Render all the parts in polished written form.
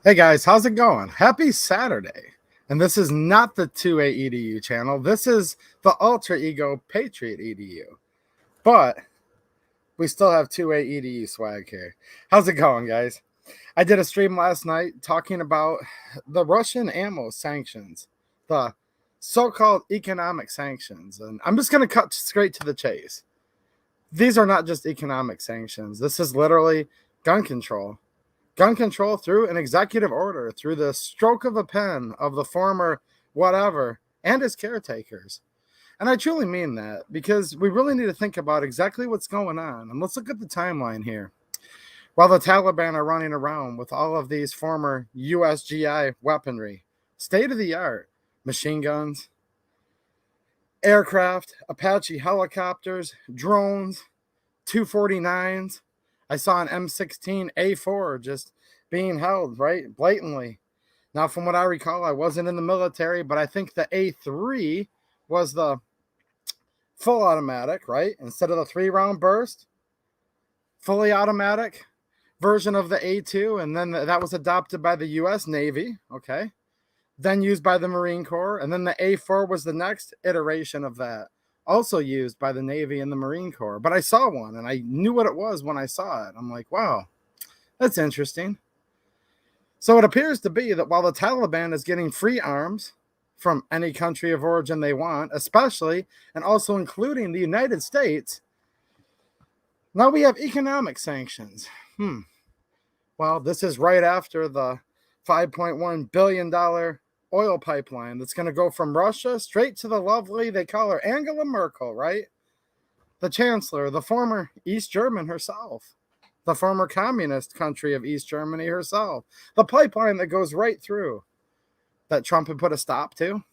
Hey guys, how's it going? Happy Saturday. And this is not the 2A EDU channel. This is the Alter Ego Patriot EDU. But we still have 2A EDU swag here. How's it going, guys? I did a stream last night talking about the Russian ammo sanctions, the so-called economic sanctions. And I'm just going to cut straight to the chase. These are not just economic sanctions. This is literally gun control. Gun control through an executive order, through the stroke of a pen of the former whatever and his caretakers. And I truly mean that because we really need to think about exactly what's going on. And let's look at the timeline here. While the Taliban are running around with all of these former USGI weaponry, state of the art machine guns, aircraft, Apache helicopters, drones, 249s. I saw an M16A4 just being held, right? Blatantly. Now, from what I recall, I wasn't in the military, but I think the A3 was the full automatic, right? Instead of the 3-round burst, fully automatic version of the A2. And then that was adopted by the US Navy, okay? Then used by the Marine Corps. And then the A4 was the next iteration of that, also used by the Navy and the Marine Corps. But I saw one and I knew what it was when I saw it. I'm like, wow, that's interesting. So it appears to be that while the Taliban is getting free arms from any country of origin they want, especially and also including the United States, now we have economic sanctions. Well, this is right after the $5.1 billion oil pipeline that's going to go from Russia straight to the lovely, they call her Angela Merkel, right? The chancellor, the former East German herself, the former communist country of East Germany herself, the pipeline that goes right through that Trump had put a stop to.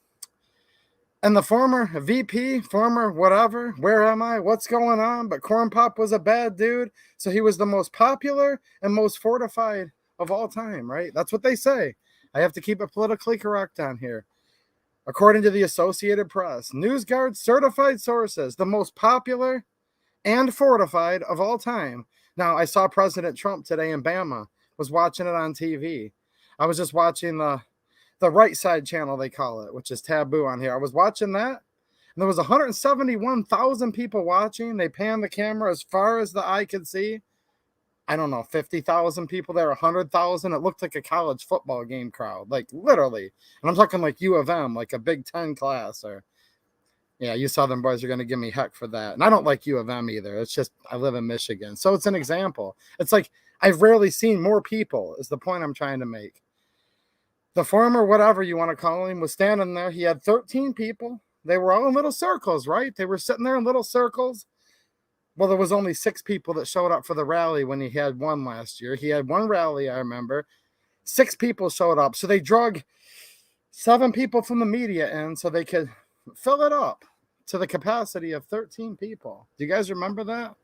And the former VP, former whatever, where am I? What's going on? But Corn Pop was a bad dude. So he was the most popular and most fortified of all time, right? That's what they say. I have to keep it politically correct on here. According to the Associated Press, NewsGuard certified sources, the most popular and fortified of all time. Now, I saw President Trump today in Bama, was watching it on TV. I was just watching the right side channel, they call it, which is taboo on here. I was watching that, and there was 171,000 people watching. They panned the camera as far as the eye could see. I don't know, 50,000 people there, 100,000. It looked like a college football game crowd, like literally. And I'm talking like U of M, like a Big Ten class. Or yeah, you Southern boys are going to give me heck for that. And I don't like U of M either. It's just I live in Michigan. So it's an example. It's like I've rarely seen more people is the point I'm trying to make. The former whatever you want to call him was standing there. He had 13 people. They were all in little circles, right? They were sitting there in little circles. Well, there was only 6 people that showed up for the rally when he had one last year. He had one rally, I remember. 6 people showed up. So they drug 7 people from the media in so they could fill it up to the capacity of 13 people. Do you guys remember that?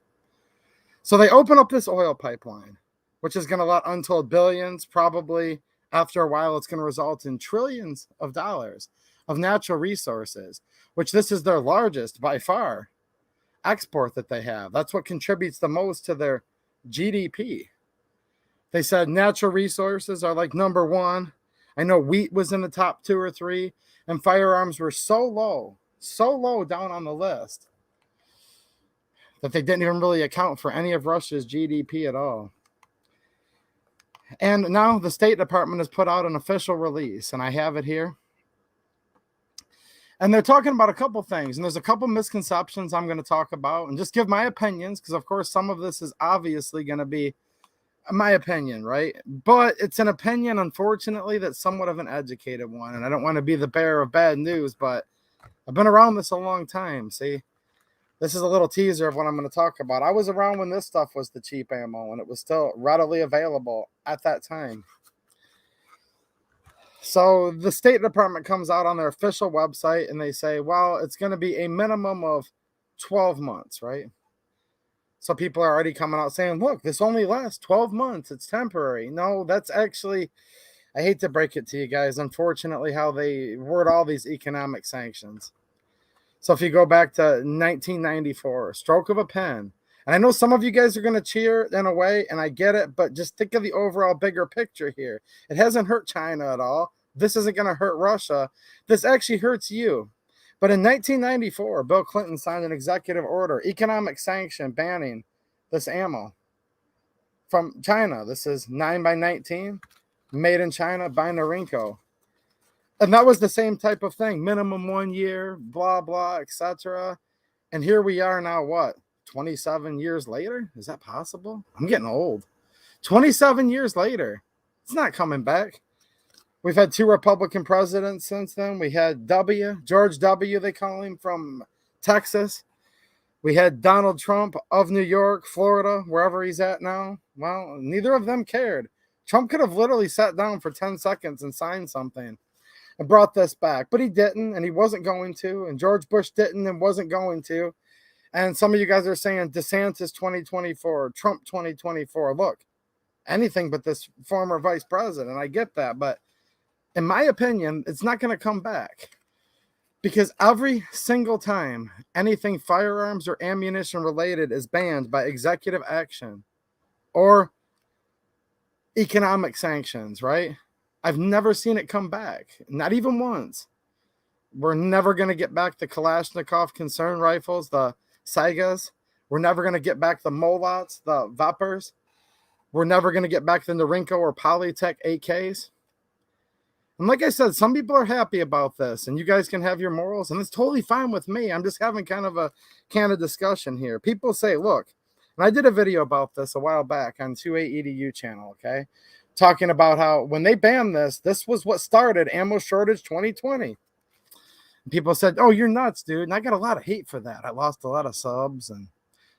So they open up this oil pipeline, which is going to let untold billions, probably after a while, it's going to result in trillions of dollars of natural resources, which this is their largest by far export that they have. That's what contributes the most to their GDP. They said natural resources are like number 1. I know wheat was in the top 2 or 3, and firearms were so low down on the list that they didn't even really account for any of Russia's GDP at all. And now the State Department has put out an official release, and I have it here. And they're talking about a couple things, and there's a couple misconceptions I'm going to talk about and just give my opinions, because of course some of this is obviously going to be my opinion, right? But it's an opinion, unfortunately, that's somewhat of an educated one, and I don't want to be the bearer of bad news, but I've been around this a long time. See, this is a little teaser of what I'm going to talk about. I was around when this stuff was the cheap ammo, and it was still readily available at that time. So the State Department comes out on their official website and they say, well, it's going to be a minimum of 12 months, right? So people are already coming out saying, look, this only lasts 12 months. It's temporary. No, that's actually, I hate to break it to you guys, unfortunately, how they word all these economic sanctions. So if you go back to 1994, stroke of a pen, And I know some of you guys are going to cheer in a way, and I get it, but just think of the overall bigger picture here. It hasn't hurt China at all. This isn't going to hurt Russia. This actually hurts you. But in 1994, Bill Clinton signed an executive order, economic sanction banning this ammo from China. This is 9x19, made in China by Norinco. And that was the same type of thing, minimum 1 year, blah, blah, etc. And here we are now, what, 27 years later? Is that possible? I'm getting old. 27 years later. It's not coming back. We've had 2 Republican presidents since then. We had George W., they call him, from Texas. We had Donald Trump of New York, Florida, wherever he's at now. Well, neither of them cared. Trump could have literally sat down for 10 seconds and signed something and brought this back, but he didn't, and he wasn't going to, and George Bush didn't and wasn't going to. And some of you guys are saying DeSantis 2024, Trump 2024. Look, anything but this former vice president. I get that, but in my opinion, it's not going to come back, because every single time anything firearms or ammunition related is banned by executive action or economic sanctions, right? I've never seen it come back, not even once. We're never going to get back the Kalashnikov concern rifles, the Saigas. We're never going to get back the Molots, the Vapors. We're never going to get back the Norinco or Polytech AKs. And like I said, some people are happy about this, and you guys can have your morals, and it's totally fine with me. I'm just having kind of a candid discussion here. People say, look, and I did a video about this a while back on 28EDU channel, okay, talking about how when they banned this was what started ammo shortage 2020. And people said, oh, you're nuts, dude. And I got a lot of hate for that. I lost a lot of subs, and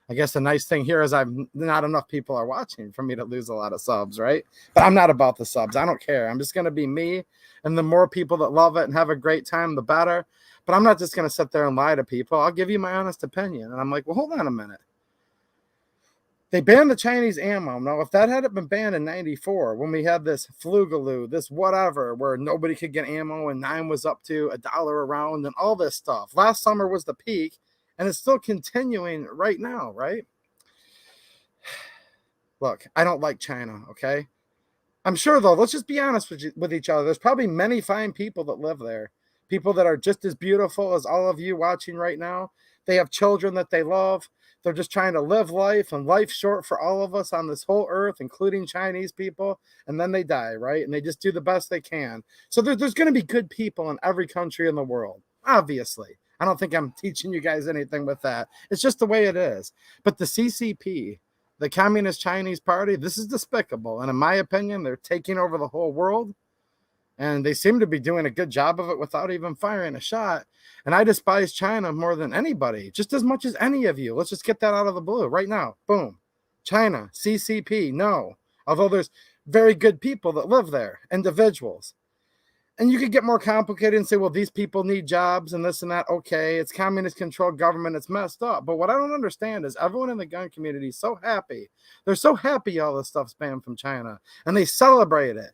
I guess the nice thing here is not enough people are watching for me to lose a lot of subs, right? But I'm not about the subs. I don't care. I'm just going to be me. And the more people that love it and have a great time, the better. But I'm not just going to sit there and lie to people. I'll give you my honest opinion. And I'm like, well, hold on a minute. They banned the Chinese ammo. Now, if that hadn't been banned in 94, when we had this Flugaloo, this whatever, where nobody could get ammo and 9 was up to $1 a round and all this stuff. Last summer was the peak. And it's still continuing right now, right? Look, I don't like China, okay? I'm sure, though, let's just be honest with each other. There's probably many fine people that live there. People that are just as beautiful as all of you watching right now. They have children that they love. They're just trying to live life, and life's short for all of us on this whole earth, including Chinese people, and then they die, right? And they just do the best they can. So there's going to be good people in every country in the world, obviously. I don't think I'm teaching you guys anything with that. It's just the way it is. But the CCP, the Communist Chinese Party, this is despicable. And in my opinion, they're taking over the whole world. And they seem to be doing a good job of it without even firing a shot. And I despise China more than anybody, just as much as any of you. Let's just get that out of the blue right now. Boom. China, CCP, no. Although there's very good people that live there, individuals. And you could get more complicated and say, well, these people need jobs and this and that. Okay, it's communist-controlled government. It's messed up. But what I don't understand is everyone in the gun community is so happy. They're so happy all this stuff's banned from China. And they celebrate it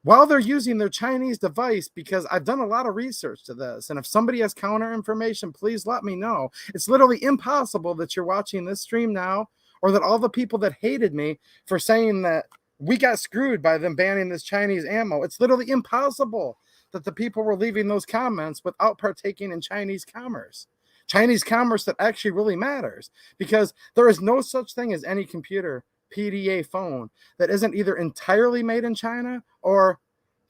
while they're using their Chinese device, because I've done a lot of research to this. And if somebody has counter information, please let me know. It's literally impossible that you're watching this stream now, or that all the people that hated me for saying that we got screwed by them banning this Chinese ammo. It's literally impossible that the people were leaving those comments without partaking in Chinese commerce. Chinese commerce that actually really matters, because there is no such thing as any computer, PDA phone, that isn't either entirely made in China or,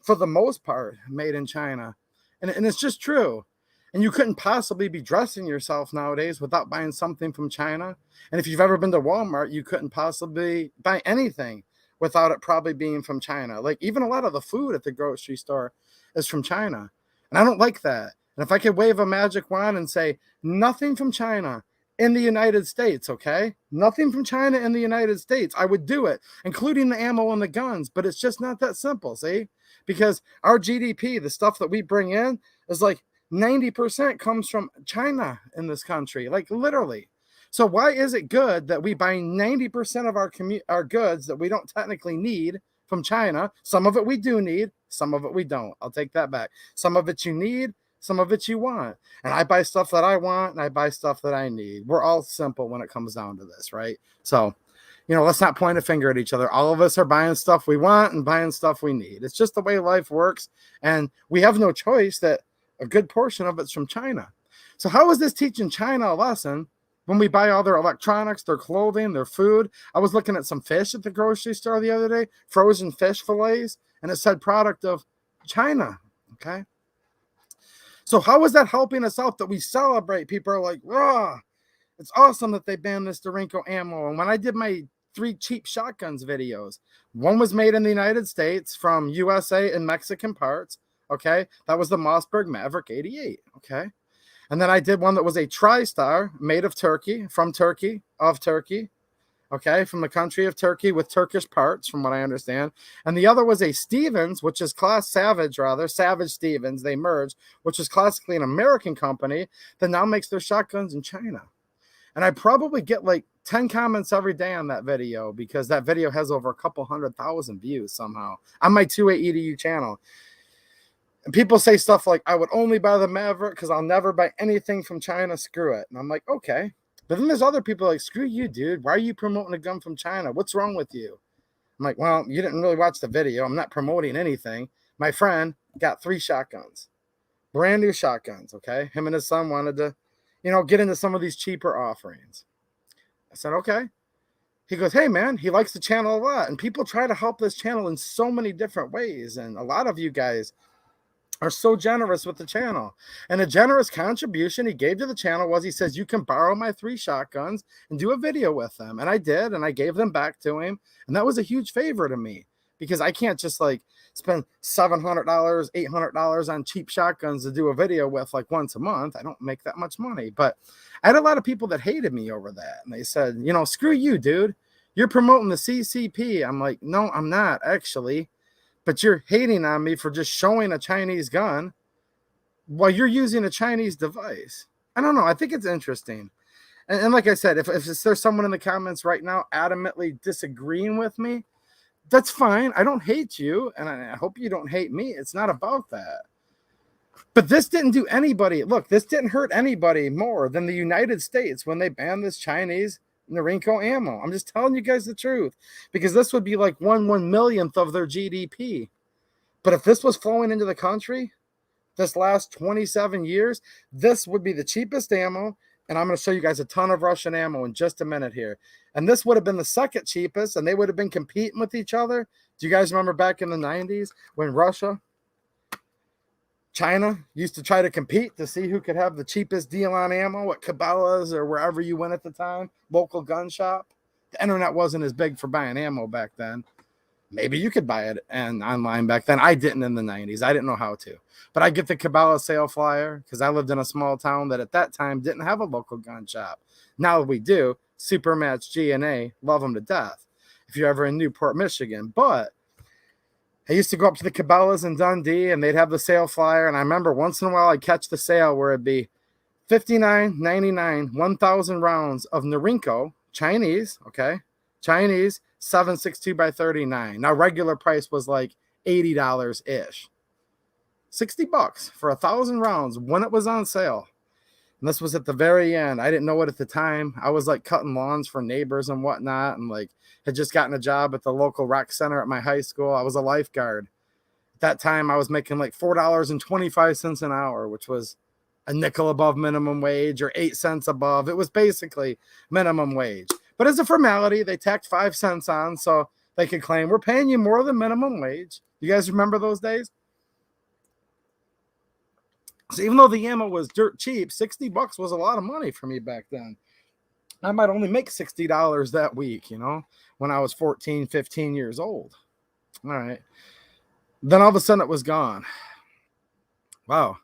for the most part, made in China. And it's just true. And you couldn't possibly be dressing yourself nowadays without buying something from China. And if you've ever been to Walmart, you couldn't possibly buy anything without it probably being from China. Like even a lot of the food at the grocery store is from China. And I don't like that. And if I could wave a magic wand and say nothing from China in the United States, okay? Nothing from China in the United States, I would do it, including the ammo and the guns. But it's just not that simple, see? Because our GDP, the stuff that we bring in, is like 90% comes from China in this country, like literally. So why is it good that we buy 90% of our goods that we don't technically need from China? Some of it we do need, some of it we don't. I'll take that back. Some of it you need, Some of it you want. And I buy stuff that I want, and I buy stuff that I need. We're all simple when it comes down to this, right? So, let's not point a finger at each other. All of us are buying stuff we want and buying stuff we need. It's just the way life works. And we have no choice that a good portion of it's from China. So how is this teaching China a lesson when we buy all their electronics, their clothing, their food? I was looking at some fish at the grocery store the other day, frozen fish fillets, and it said product of China. Okay. So how is that helping us out that we celebrate? People are like, raw. It's awesome that they banned this Norinco ammo. And when I did my 3 cheap shotguns videos, one was made in the United States from USA and Mexican parts. Okay. That was the Mossberg Maverick 88. Okay. And then I did one that was a TriStar made of Turkey, from Turkey, of Turkey. Okay. From the country of Turkey with Turkish parts, from what I understand. And the other was a Stevens, which is Savage Stevens. They merged, which is classically an American company that now makes their shotguns in China. And I probably get like 10 comments every day on that video because that video has over a couple 100,000 views somehow on my 2A EDU channel. And people say stuff like, I would only buy the Maverick because I'll never buy anything from China. Screw it. And I'm like, okay. But then there's other people like, screw you, dude. Why are you promoting a gun from China? What's wrong with you? I'm like, well, you didn't really watch the video. I'm not promoting anything. My friend got 3 shotguns, brand new shotguns. Okay. Him and his son wanted to, get into some of these cheaper offerings. I said, okay. He goes, hey, man, he likes the channel a lot. And people try to help this channel in so many different ways. And a lot of you guys are so generous with the channel. And a generous contribution he gave to the channel was, he says, you can borrow my 3 shotguns and do a video with them. And I did, and I gave them back to him. And that was a huge favor to me because I can't just like spend $700, $800 on cheap shotguns to do a video with like once a month. I don't make that much money. But I had a lot of people that hated me over that. And they said, screw you, dude. You're promoting the CCP. I'm like, no, I'm not actually. But you're hating on me for just showing a Chinese gun while you're using a Chinese device. I don't know. I think it's interesting. And like I said, if there's someone in the comments right now adamantly disagreeing with me, that's fine. I don't hate you. And I hope you don't hate me. It's not about that. But this didn't do anybody. Look, this didn't hurt anybody more than the United States when they banned this Chinese Norinco ammo. I'm just telling you guys the truth because this would be like 1/1,000,000th of their GDP. But if this was flowing into the country this last 27 years, this would be the cheapest ammo. And I'm going to show you guys a ton of Russian ammo in just a minute here. And this would have been the second cheapest, and they would have been competing with each other. Do you guys remember back in the 90s when China used to try to compete to see who could have the cheapest deal on ammo at Cabela's or wherever you went at the time, local gun shop? The internet wasn't as big for buying ammo back then. Maybe you could buy it and online back then. I didn't in the 90s. I didn't know how to. But I get the Cabela sale flyer because I lived in a small town that at that time didn't have a local gun shop. Now we do. Supermatch G&A. Love them to death if you're ever in Newport, Michigan. But I used to go up to the Cabela's in Dundee and they'd have the sale flyer. And I remember once in a while I'd catch the sale where it'd be $59.99, 1,000 rounds of Norinco, Chinese, okay? Chinese, 7.62 by 39. Now, regular price was like $80-ish. $60 for 1,000 rounds when it was on sale. And this was at the very end. I didn't know it at the time. I was like cutting lawns for neighbors and whatnot, and like had just gotten a job at the local rec center at my high school. I was a lifeguard. At that time, I was making like $4.25 an hour, which was a nickel above minimum wage or 8 cents above. It was basically minimum wage. But as a formality, they tacked 5 cents on so they could claim we're paying you more than minimum wage. You guys remember those days? So even though the ammo was dirt cheap, $60 was a lot of money for me back then. I might only make $60 that week, when I was 14, 15 years old. All right. Then all of a sudden it was gone. Wow.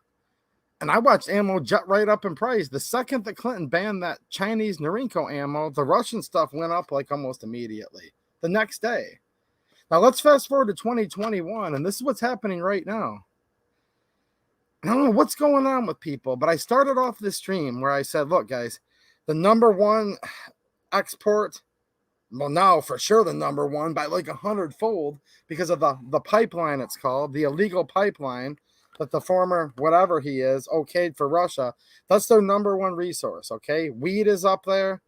And I watched ammo jet right up in price. The second that Clinton banned that Chinese Norinco ammo, the Russian stuff went up like almost immediately. The next day. Now let's fast forward to 2021, and this is what's happening right now. I don't know what's going on with people, but I started off this stream where I said, look, guys, the number one export, well, now for sure the number one by like 100-fold because of the pipeline it's called, the illegal pipeline that the former whatever he is okayed for Russia. That's their number one resource, okay? Weed is up there.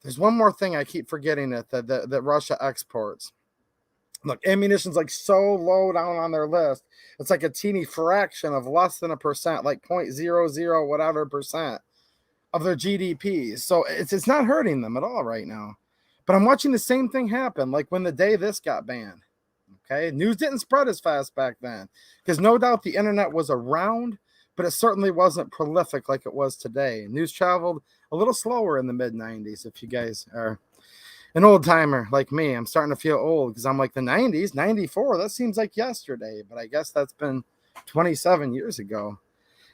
There's one more thing I keep forgetting that Russia exports. Look, ammunition's like so low down on their list. It's like a teeny fraction of less than a percent, like 0.00 whatever percent of their GDP. So it's not hurting them at all right now. But I'm watching the same thing happen, like when the day this got banned. Okay, news didn't spread as fast back then because no doubt the internet was around, but it certainly wasn't prolific like it was today. News traveled a little slower in the mid 90s. If you guys are an old timer like me, I'm starting to feel old because I'm like the 90s, 94. That seems like yesterday, but I guess that's been 27 years ago.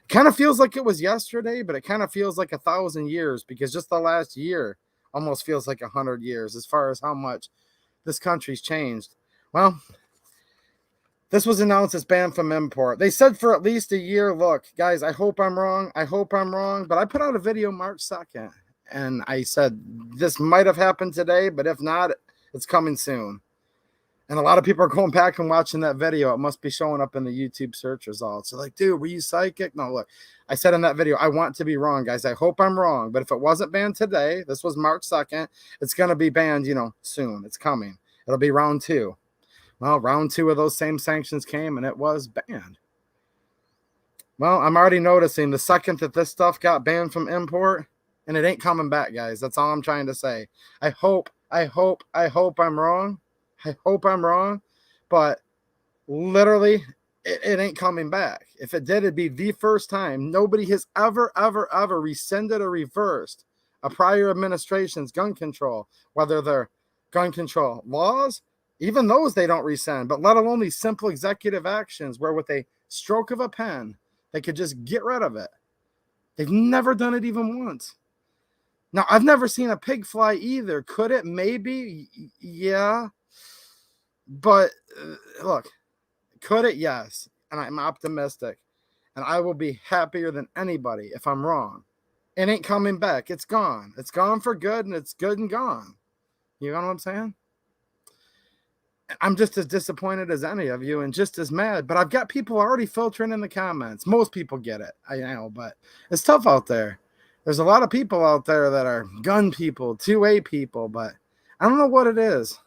It kind of feels like it was yesterday, but it kind of feels like 1,000 years because just the last year almost feels like 100 years as far as how much this country's changed. Well, this was announced as banned from import. They said for at least a year. Look, guys, I hope I'm wrong. I hope I'm wrong. But I put out a video March 2nd, and I said this might have happened today, but if not, it's coming soon. And a lot of people are going back and watching that video. It must be showing up in the YouTube search results. They're like, dude, were you psychic? No, look, I said in that video, I want to be wrong, guys. I hope I'm wrong. But if it wasn't banned today, this was March 2nd, it's going to be banned, soon. It's coming. It'll be round 2. Well, round 2 of those same sanctions came, and it was banned. Well, I'm already noticing the second that this stuff got banned from import, and it ain't coming back, guys. That's all I'm trying to say. I hope I'm wrong. I hope I'm wrong, but literally, it ain't coming back. If it did, it'd be the first time. Nobody has ever rescinded or reversed a prior administration's gun control, whether they're gun control laws, even those they don't rescind, but let alone these simple executive actions where with a stroke of a pen, they could just get rid of it. They've never done it even once. Now, I've never seen a pig fly either. Could it? Maybe. Yeah. But look, could it? Yes. And I'm optimistic. And I will be happier than anybody if I'm wrong. It ain't coming back. It's gone. It's gone for good, and it's good and gone. You know what I'm saying? I'm just as disappointed as any of you and just as mad. But I've got people already filtering in the comments. Most people get it. I know, but it's tough out there. There's a lot of people out there that are gun people, 2A people, but I don't know what it is.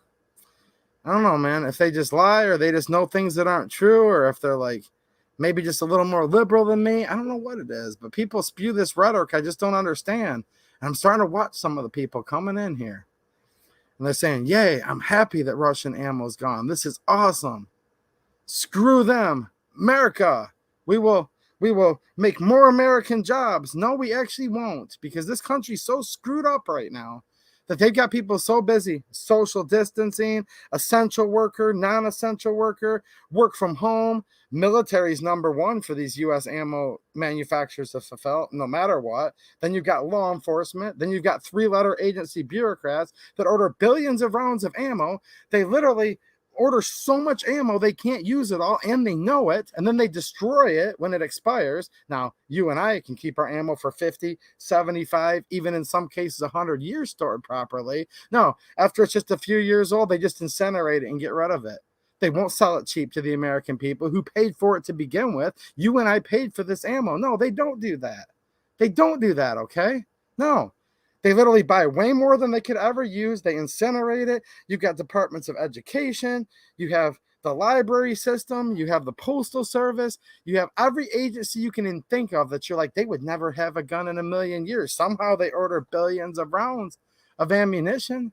I don't know, man. If they just lie or they just know things that aren't true, or if they're like maybe just a little more liberal than me. I don't know what it is, but people spew this rhetoric I just don't understand. And I'm starting to watch some of the people coming in here. And they're saying, yay, I'm happy that Russian ammo is gone. This is awesome. Screw them. America, we will make more American jobs. No, we actually won't, because this country's so screwed up right now that they've got people so busy social distancing, essential worker, non-essential worker, work from home. Military's number one for these U.S. ammo manufacturers to fulfill, no matter what. Then you've got law enforcement. Then you've got 3-letter agency bureaucrats that order billions of rounds of ammo. They literally order so much ammo they can't use it all, and they know it, and then they destroy it when it expires. Now, you and I can keep our ammo for 50, 75, even in some cases 100 years stored properly. No, after it's just a few years old, they just incinerate it and get rid of it. They won't sell it cheap to the American people who paid for it to begin with. You and I paid for this ammo. No, they don't do that. They don't do that, okay? No. They literally buy way more than they could ever use. They incinerate it. You've got departments of education. You have the library system. You have the postal service. You have every agency you can think of that you're like, they would never have a gun in a million years. Somehow they order billions of rounds of ammunition.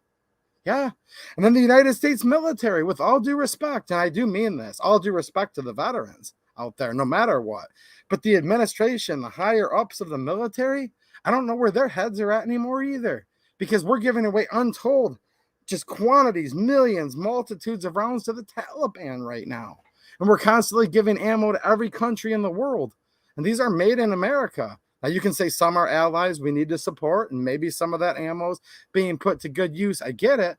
Yeah. And then the United States military, with all due respect, and I do mean this, all due respect to the veterans out there, no matter what. But the administration, the higher ups of the military, I don't know where their heads are at anymore either, because we're giving away untold just quantities, millions, multitudes of rounds to the Taliban right now. And we're constantly giving ammo to every country in the world. And these are made in America. Now, you can say some are allies we need to support, and maybe some of that ammo is being put to good use. I get it.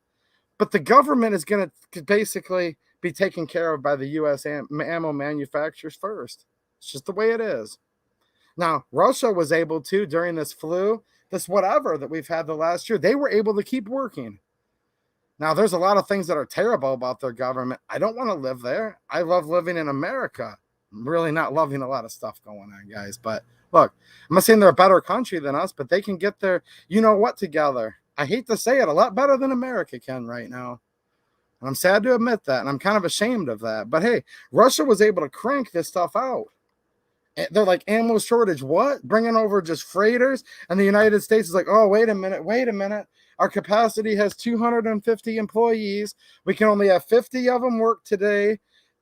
But the government is going to basically be taken care of by the U.S. ammo manufacturers first. It's just the way it is. Now, Russia was able to, during this flu, this whatever that we've had the last year, they were able to keep working. Now, there's a lot of things that are terrible about their government. I don't want to live there. I love living in America. I'm really not loving a lot of stuff going on, guys. But look, I'm not saying they're a better country than us, but they can get their you know what together. I hate to say it, a lot better than America can right now. And I'm sad to admit that, and I'm kind of ashamed of that. But hey, Russia was able to crank this stuff out. They're like, ammo shortage, what? Bringing over just freighters? And the United States is like, oh, wait a minute. Our capacity has 250 employees. We can only have 50 of them work today.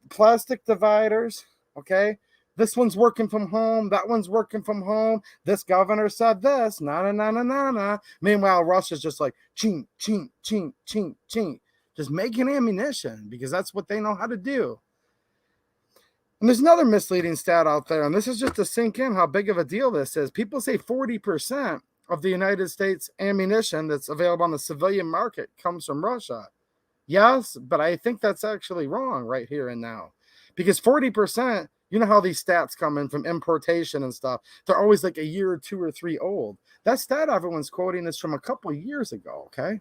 Plastic dividers, okay? This one's working from home. That one's working from home. This governor said this. Na. Meanwhile, Russia's just like, ching, ching, ching, ching, ching. Just making ammunition because that's what they know how to do. And there's another misleading stat out there, and this is just to sink in how big of a deal this is. People say 40% of the United States ammunition that's available on the civilian market comes from Russia. Yes, but I think that's actually wrong right here and now. Because 40%, you know how these stats come in from importation and stuff. They're always like a year or 2 or 3 old. That stat everyone's quoting is from a couple years ago, okay?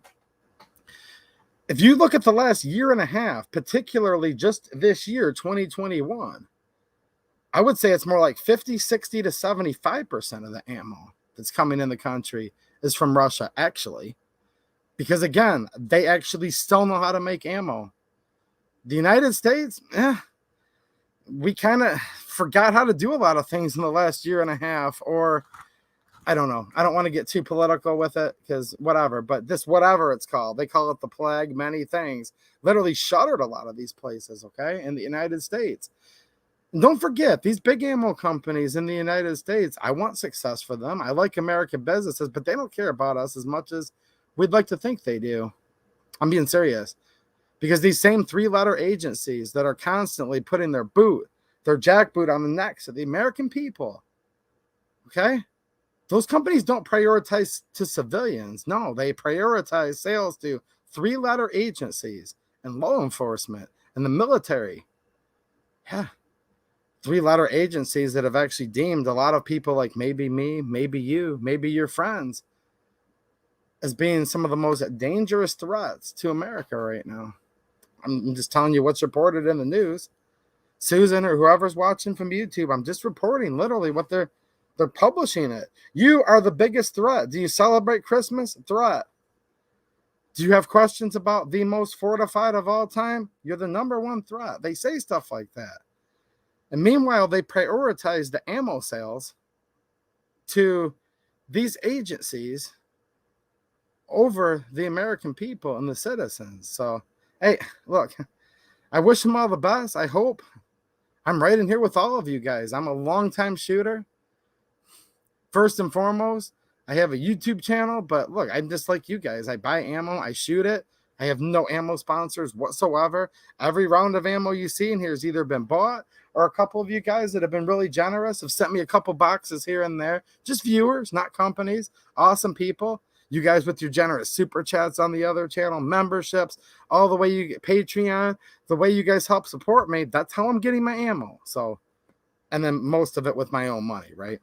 If you look at the last year and a half, particularly just this year, 2021, I would say it's more like 50, 60 to 75% of the ammo that's coming in the country is from Russia, actually. Because again, they actually still know how to make ammo. The United States, we kind of forgot how to do a lot of things in the last year and a half, or I don't know. I don't want to get too political with it because whatever, but this whatever it's called, they call it the plague, many things, literally shuttered a lot of these places, okay, in the United States. And don't forget, these big ammo companies in the United States, I want success for them. I like American businesses, but they don't care about us as much as we'd like to think they do. I'm being serious. Because these same 3-letter agencies that are constantly putting their jackboot on the necks of the American people, okay? Those companies don't prioritize to civilians. No, they prioritize sales to 3-letter agencies and law enforcement and the military. Yeah. 3-letter agencies that have actually deemed a lot of people like maybe me, maybe you, maybe your friends as being some of the most dangerous threats to America right now. I'm just telling you what's reported in the news. Susan or whoever's watching from YouTube, I'm just reporting literally what they're publishing it. You are the biggest threat. Do you celebrate Christmas? Threat. Do you have questions about the most fortified of all time? You're the number one threat. They say stuff like that. And meanwhile, they prioritize the ammo sales to these agencies over the American people and the citizens. So, hey, look, I wish them all the best. I hope I'm right in here with all of you guys. I'm a longtime shooter. First and foremost, I have a YouTube channel, but look, I'm just like you guys. I buy ammo, I shoot it. I have no ammo sponsors whatsoever. Every round of ammo you see in here has either been bought or a couple of you guys that have been really generous have sent me a couple boxes here and there. Just viewers, not companies. Awesome people. You guys with your generous super chats on the other channel, memberships, all the way you get Patreon, the way you guys help support me, that's how I'm getting my ammo. So, and then most of it with my own money, right?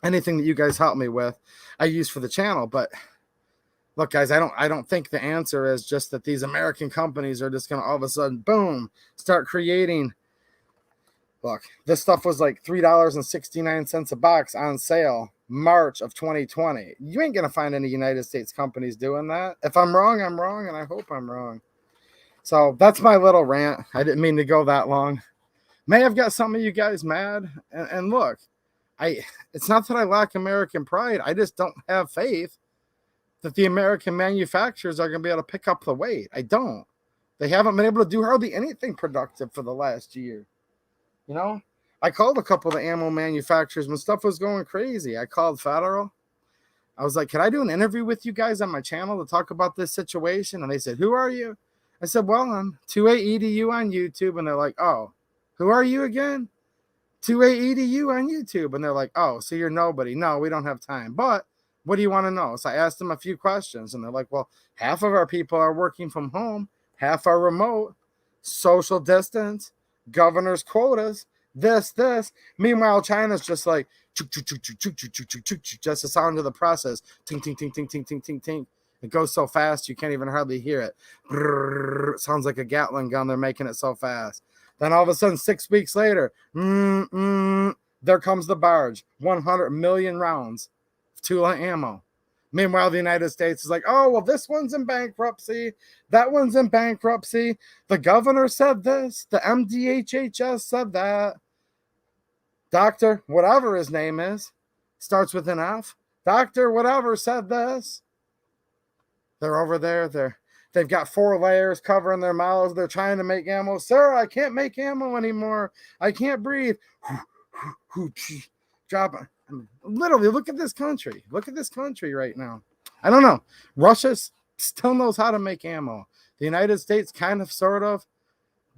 Anything that you guys help me with, I use for the channel. But look, guys, I don't think the answer is just that these American companies are just going to all of a sudden, boom, start creating. Look, this stuff was like $3.69 a box on sale March of 2020. You ain't going to find any United States companies doing that. If I'm wrong, I'm wrong, and I hope I'm wrong. So that's my little rant. I didn't mean to go that long. May have got some of you guys mad. And look, it's not that I lack American pride. I just don't have faith that the American manufacturers are going to be able to pick up the weight. I don't. They haven't been able to do hardly anything productive for the last year. You know, I called a couple of the ammo manufacturers when stuff was going crazy. I called Federal. I was like, can I do an interview with you guys on my channel to talk about this situation? And they said, who are you? I said, well, I'm 2AEDU on YouTube. And they're like, oh, who are you again? 2AEDU on YouTube. And they're like, oh, so you're nobody. No, we don't have time. But what do you want to know? So I asked them a few questions. And they're like, well, half of our people are working from home. Half are remote. Social distance. Governor's quotas, this. Meanwhile, China's just like, just the sound of the process. Ting, ting, ting, ting, ting, ting, ting, ting. It goes so fast, you can't even hardly hear it. Brrr, it sounds like a Gatling gun. They're making it so fast. Then all of a sudden, 6 weeks later, there comes the barge, 100 million rounds of Tula ammo. Meanwhile, the United States is like, oh, well, this one's in bankruptcy. That one's in bankruptcy. The governor said this. The MDHHS said that. Doctor, whatever his name is, starts with an F. Doctor, whatever, said this. They're over there. They've got 4 layers covering their mouths. They're trying to make ammo. Sir, I can't make ammo anymore. I can't breathe. Drop it. Literally, look at this country. Look at this country right now. I don't know. Russia still knows how to make ammo. The United States kind of, sort of,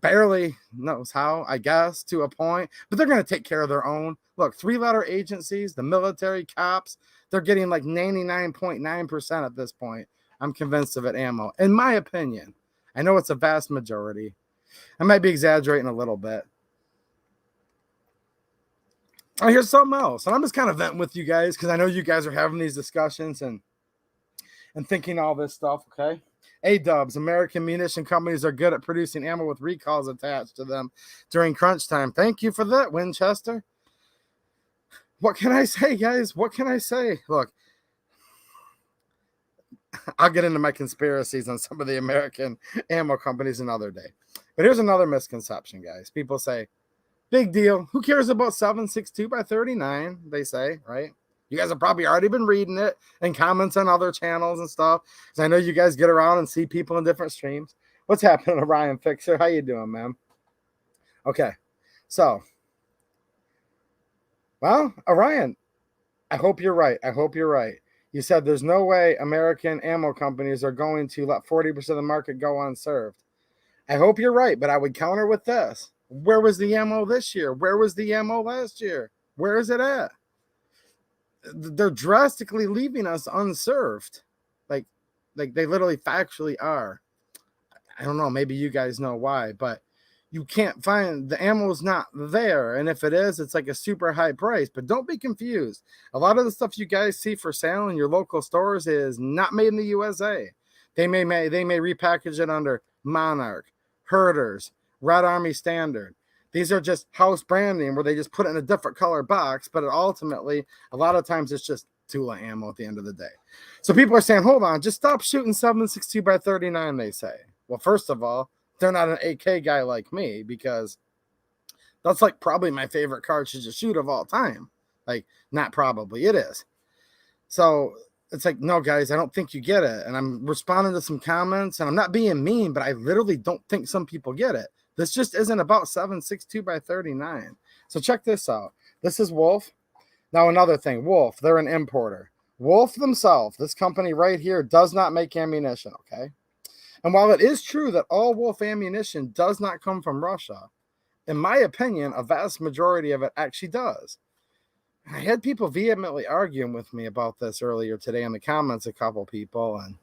barely knows how, I guess, to a point. But they're going to take care of their own. Look, 3-letter agencies, the military, cops, they're getting like 99.9% at this point. I'm convinced of it, ammo. In my opinion. I know it's a vast majority. I might be exaggerating a little bit. Oh, here's something else. And I'm just kind of venting with you guys because I know you guys are having these discussions and thinking all this stuff, okay? A-dubs, American munition companies are good at producing ammo with recalls attached to them during crunch time. Thank you for that, Winchester. What can I say, guys? What can I say? Look, I'll get into my conspiracies on some of the American ammo companies another day. But here's another misconception, guys. People say, big deal. Who cares about 7.62 by 39? They say, right? You guys have probably already been reading it and comments on other channels and stuff. Because I know you guys get around and see people in different streams. What's happening, Orion Fixer? How you doing, man? Okay. So, well, Orion, I hope you're right. I hope you're right. You said there's no way American ammo companies are going to let 40% of the market go unserved. I hope you're right, but I would counter with this. Where was the ammo this year? Where was the ammo last year? Where is it at? They're drastically leaving us unserved. Like they literally factually are. I don't know. Maybe you guys know why, but you can't find the ammo's not there. And if it is, it's like a super high price. But don't be confused. A lot of the stuff you guys see for sale in your local stores is not made in the USA. They may repackage it under Monarch, Herders, Red Army Standard. These are just house branding where they just put it in a different color box, but ultimately, a lot of times it's just Tula ammo at the end of the day. So people are saying, hold on, just stop shooting 7.62 by 39, they say. Well, first of all, they're not an AK guy like me because that's like probably my favorite cartridge to shoot of all time. Like, not probably, it is. So it's like, no, guys, I don't think you get it. And I'm responding to some comments, and I'm not being mean, but I literally don't think some people get it. This just isn't about 7.62 by 39. So check this out. This is Wolf. Now, another thing, Wolf, they're an importer. Wolf themselves, this company right here, does not make ammunition, okay? And while it is true that all Wolf ammunition does not come from Russia, in my opinion, a vast majority of it actually does. I had people vehemently arguing with me about this earlier today in the comments, a couple people, and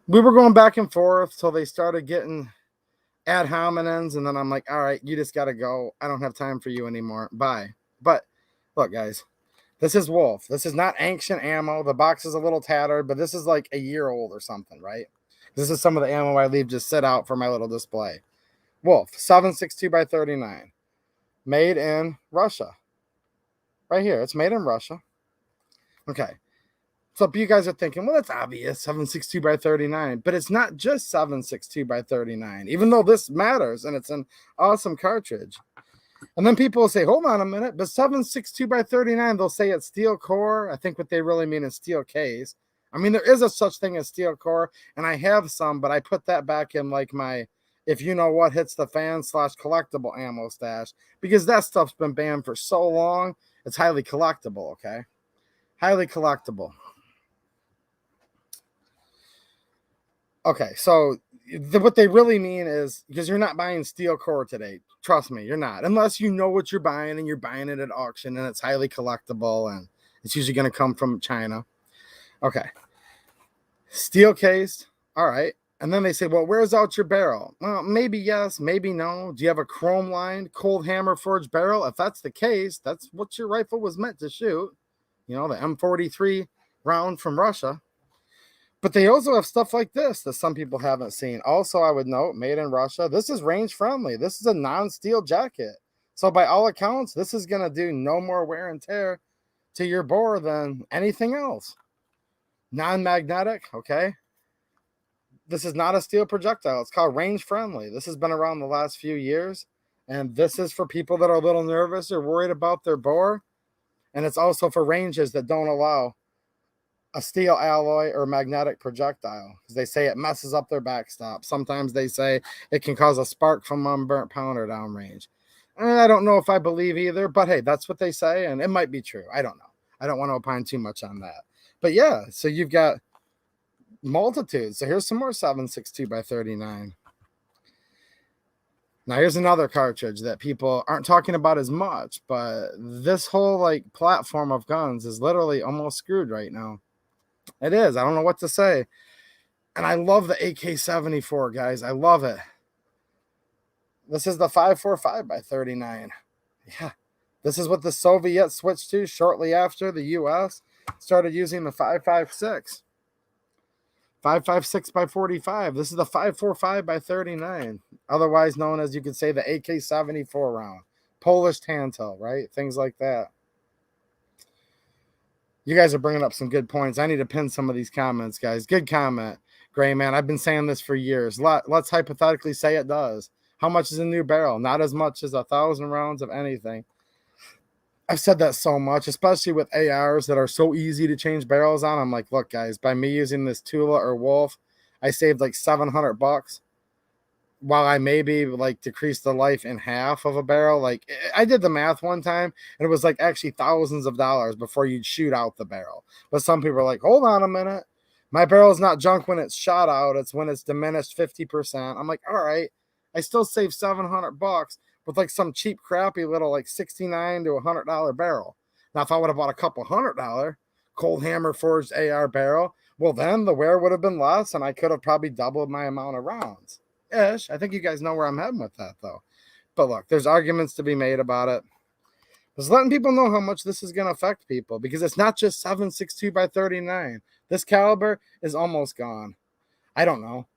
we were going back and forth till they started getting ad hominems, and then I'm like, all right, you just got to go. I don't have time for you anymore. Bye. But look, guys, this is Wolf. This is not ancient ammo. The box is a little tattered, but this is like a year old or something, right? This is some of the ammo I leave just sit out for my little display. Wolf, 7.62 by 39. Made in Russia. Right here. It's made in Russia. Okay. So you guys are thinking, well, that's obvious, 7.62 by 39. But it's not just 7.62 by 39, even though this matters, and it's an awesome cartridge. And then people will say, hold on a minute, but 7.62 by 39, they'll say it's steel core. I think what they really mean is steel case. I mean, there is a such thing as steel core, and I have some, but I put that back in like my, if you know what hits the fan / collectible ammo stash, because that stuff's been banned for so long, it's highly collectible, okay? Highly collectible. Okay, so what they really mean is, because you're not buying steel core today. Trust me, you're not. Unless you know what you're buying and you're buying it at auction and it's highly collectible and it's usually going to come from China. Okay. Steel cased. All right. And then they say, well, where's out your barrel? Well, maybe yes, maybe no. Do you have a chrome lined, cold hammer forged barrel? If that's the case, that's what your rifle was meant to shoot. You know, the M43 round from Russia. But they also have stuff like this that some people haven't seen. Also, I would note, made in Russia. This is range friendly. This is a non-steel jacket. So by all accounts, this is going to do no more wear and tear to your bore than anything else. Non-magnetic, okay? This is not a steel projectile. It's called range friendly. This has been around the last few years. And this is for people that are a little nervous or worried about their bore. And it's also for ranges that don't allow a steel alloy or magnetic projectile, because they say it messes up their backstop. Sometimes they say it can cause a spark from unburnt powder downrange. And I don't know if I believe either, but hey, that's what they say, and it might be true. I don't know. I don't want to opine too much on that. But yeah, so you've got multitudes. So here's some more 7.62 by 39. Now here's another cartridge that people aren't talking about as much, but this whole like platform of guns is literally almost screwed right now. It is. I don't know what to say. And I love the AK-74, guys. I love it. This is the 5.45 by 39. Yeah. This is what the Soviets switched to shortly after the U.S. started using the 5.56. 5.56 by 45. This is the 5.45 by 39. Otherwise known as, you could say, the AK-74 round. Polish Tantel, right? Things like that. You guys are bringing up some good points. I need to pin some of these comments, guys. Good comment, Gray Man. I've been saying this for years. Let's hypothetically say it does. How much is a new barrel? Not as much as 1,000 rounds of anything. I've said that so much, especially with ARs that are so easy to change barrels on. I'm like, look, guys, by me using this Tula or Wolf, I saved like $700. While I maybe like decreased the life in half of a barrel. Like I did the math one time, and it was like actually thousands of dollars before you'd shoot out the barrel. But some people are like, hold on a minute. My barrel is not junk when it's shot out. It's when it's diminished 50%. I'm like, all right, I still saved $700 with like some cheap, crappy little like $69 to $100 barrel. Now, if I would have bought a couple $100 cold hammer forged AR barrel, well, then the wear would have been less, and I could have probably doubled my amount of rounds. Ish. I think you guys know where I'm heading with that, though. But look, there's arguments to be made about it. Just letting people know how much this is going to affect people, because it's not just 7.62 by 39. This caliber is almost gone. I don't know.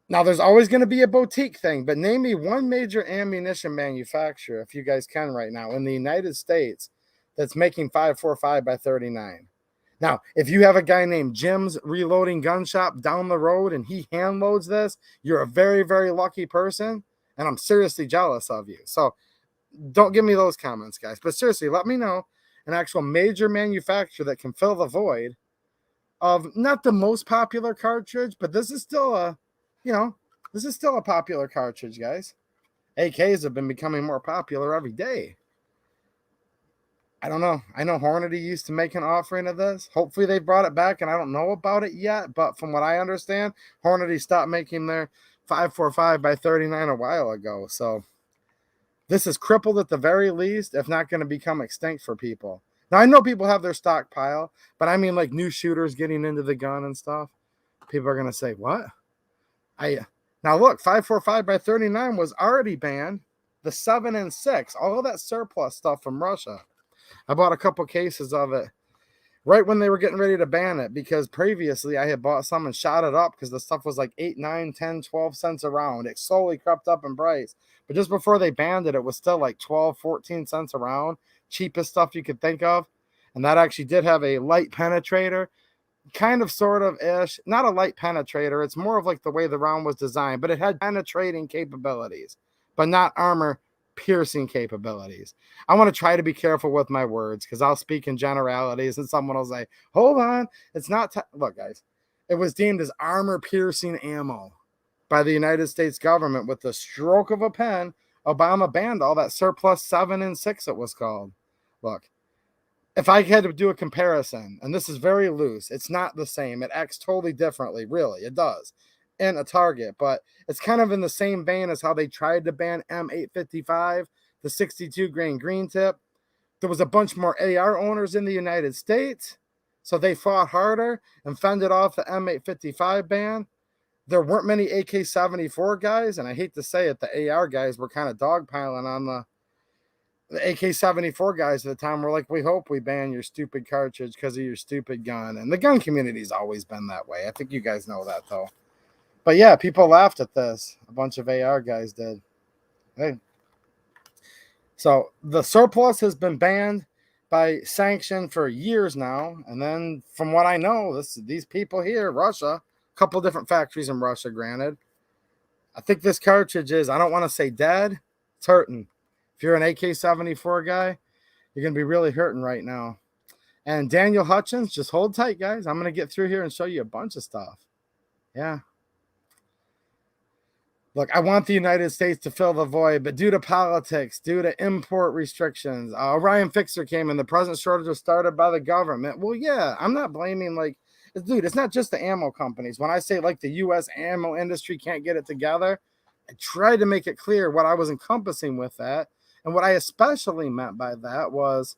Now, there's always going to be a boutique thing, but name me one major ammunition manufacturer, if you guys can right now, in the United States that's making 5.45 by 39. Now, if you have a guy named Jim's Reloading Gun Shop down the road and he hand loads this, you're a very, very lucky person, and I'm seriously jealous of you. So don't give me those comments, guys. But seriously, let me know an actual major manufacturer that can fill the void of not the most popular cartridge, but this is still a popular cartridge, guys. AKs have been becoming more popular every day. I don't know. I know Hornady used to make an offering of this. Hopefully they brought it back, and I don't know about it yet. But from what I understand, Hornady stopped making their 5.45 by 39 a while ago. So this is crippled at the very least, if not going to become extinct for people. Now, I know people have their stockpile, but I mean like new shooters getting into the gun and stuff. People are going to say, what? Now, look, 5.45 by 39 was already banned. The 7 and 6, all of that surplus stuff from Russia. I bought a couple cases of it right when they were getting ready to ban it, because previously I had bought some and shot it up because the stuff was like 8, 9, 10, 12 cents a round. It slowly crept up in price. But just before they banned it, it was still like 12, 14 cents a round. Cheapest stuff you could think of. And that actually did have a light penetrator. Kind of, sort of ish. Not a light penetrator. It's more of like the way the round was designed. But it had penetrating capabilities, but not armor piercing capabilities. I want to try to be careful with my words, because I'll speak in generalities and someone will say, hold on, it's not look, guys, it was deemed as armor piercing ammo by the United States government. With the stroke of a pen, Obama banned all that surplus 7 and 6, it was called. Look, if I had to do a comparison, and this is very loose, it's not the same. It acts totally differently, really. It does. In a target, but it's kind of in the same vein as how they tried to ban M855, the 62 grain green tip. There was a bunch more AR owners in the United States, so they fought harder and fended off the M855 ban. There weren't many AK-74 guys, and I hate to say it, the AR guys were kind of dogpiling on The AK-74 guys at the time were like, we hope we ban your stupid cartridge because of your stupid gun. And the gun community's always been that way. I think you guys know that, though. But yeah, people laughed at this. A bunch of AR guys did. Hey. So the surplus has been banned by sanction for years now. And then from what I know, these people here, Russia, a couple different factories in Russia, granted. I think this cartridge is, I don't want to say dead, it's hurting. If you're an AK-74 guy, you're going to be really hurting right now. And Daniel Hutchins, just hold tight, guys. I'm going to get through here and show you a bunch of stuff. Yeah. Look, I want the United States to fill the void, but due to politics, due to import restrictions, Ryan Fixer came in, the present shortage was started by the government. Well, yeah, I'm not blaming, like, dude, it's not just the ammo companies. When I say, like, the U.S. ammo industry can't get it together, I tried to make it clear what I was encompassing with that. And what I especially meant by that was,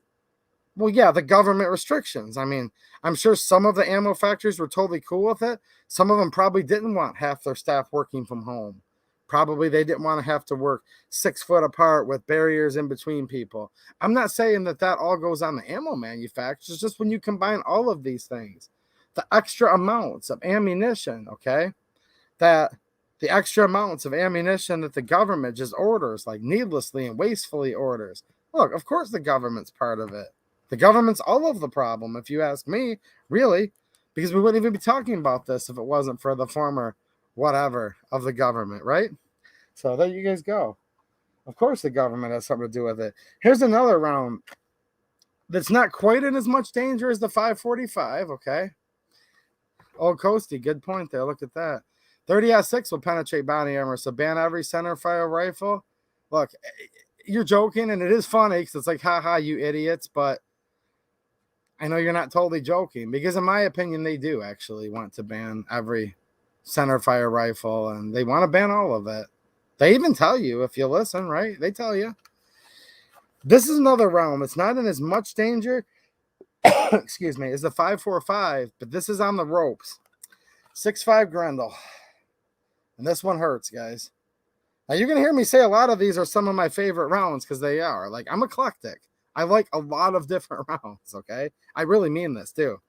well, yeah, the government restrictions. I mean, I'm sure some of the ammo factories were totally cool with it. Some of them probably didn't want half their staff working from home. Probably they didn't want to have to work 6 foot apart with barriers in between people. I'm not saying that all goes on the ammo manufacturers. It's just when you combine all of these things, the extra amounts of ammunition, okay, that the extra amounts of ammunition that the government just orders, like needlessly and wastefully orders. Look, of course the government's part of it. The government's all of the problem, if you ask me, really, because we wouldn't even be talking about this if it wasn't for the former whatever of the government, right? So there you guys go. Of course the government has something to do with it. Here's another round that's not quite in as much danger as the 545, okay? Oh, Coasty, good point there. Look at that. 30-6 will penetrate body armor, so ban every center fire rifle. Look, you're joking, and it is funny because it's like, haha, you idiots, but I know you're not totally joking, because in my opinion, they do actually want to ban every center fire rifle, and they want to ban all of it. They even tell you, if you listen, right? They tell you. This is another realm. It's not in as much danger, excuse me, as the 545, but this is on the ropes. 6.5 Grendel. And this one hurts, guys. Now, you're going to hear me say a lot of these are some of my favorite rounds, because they are. Like, I'm eclectic. I like a lot of different rounds, okay? I really mean this, too.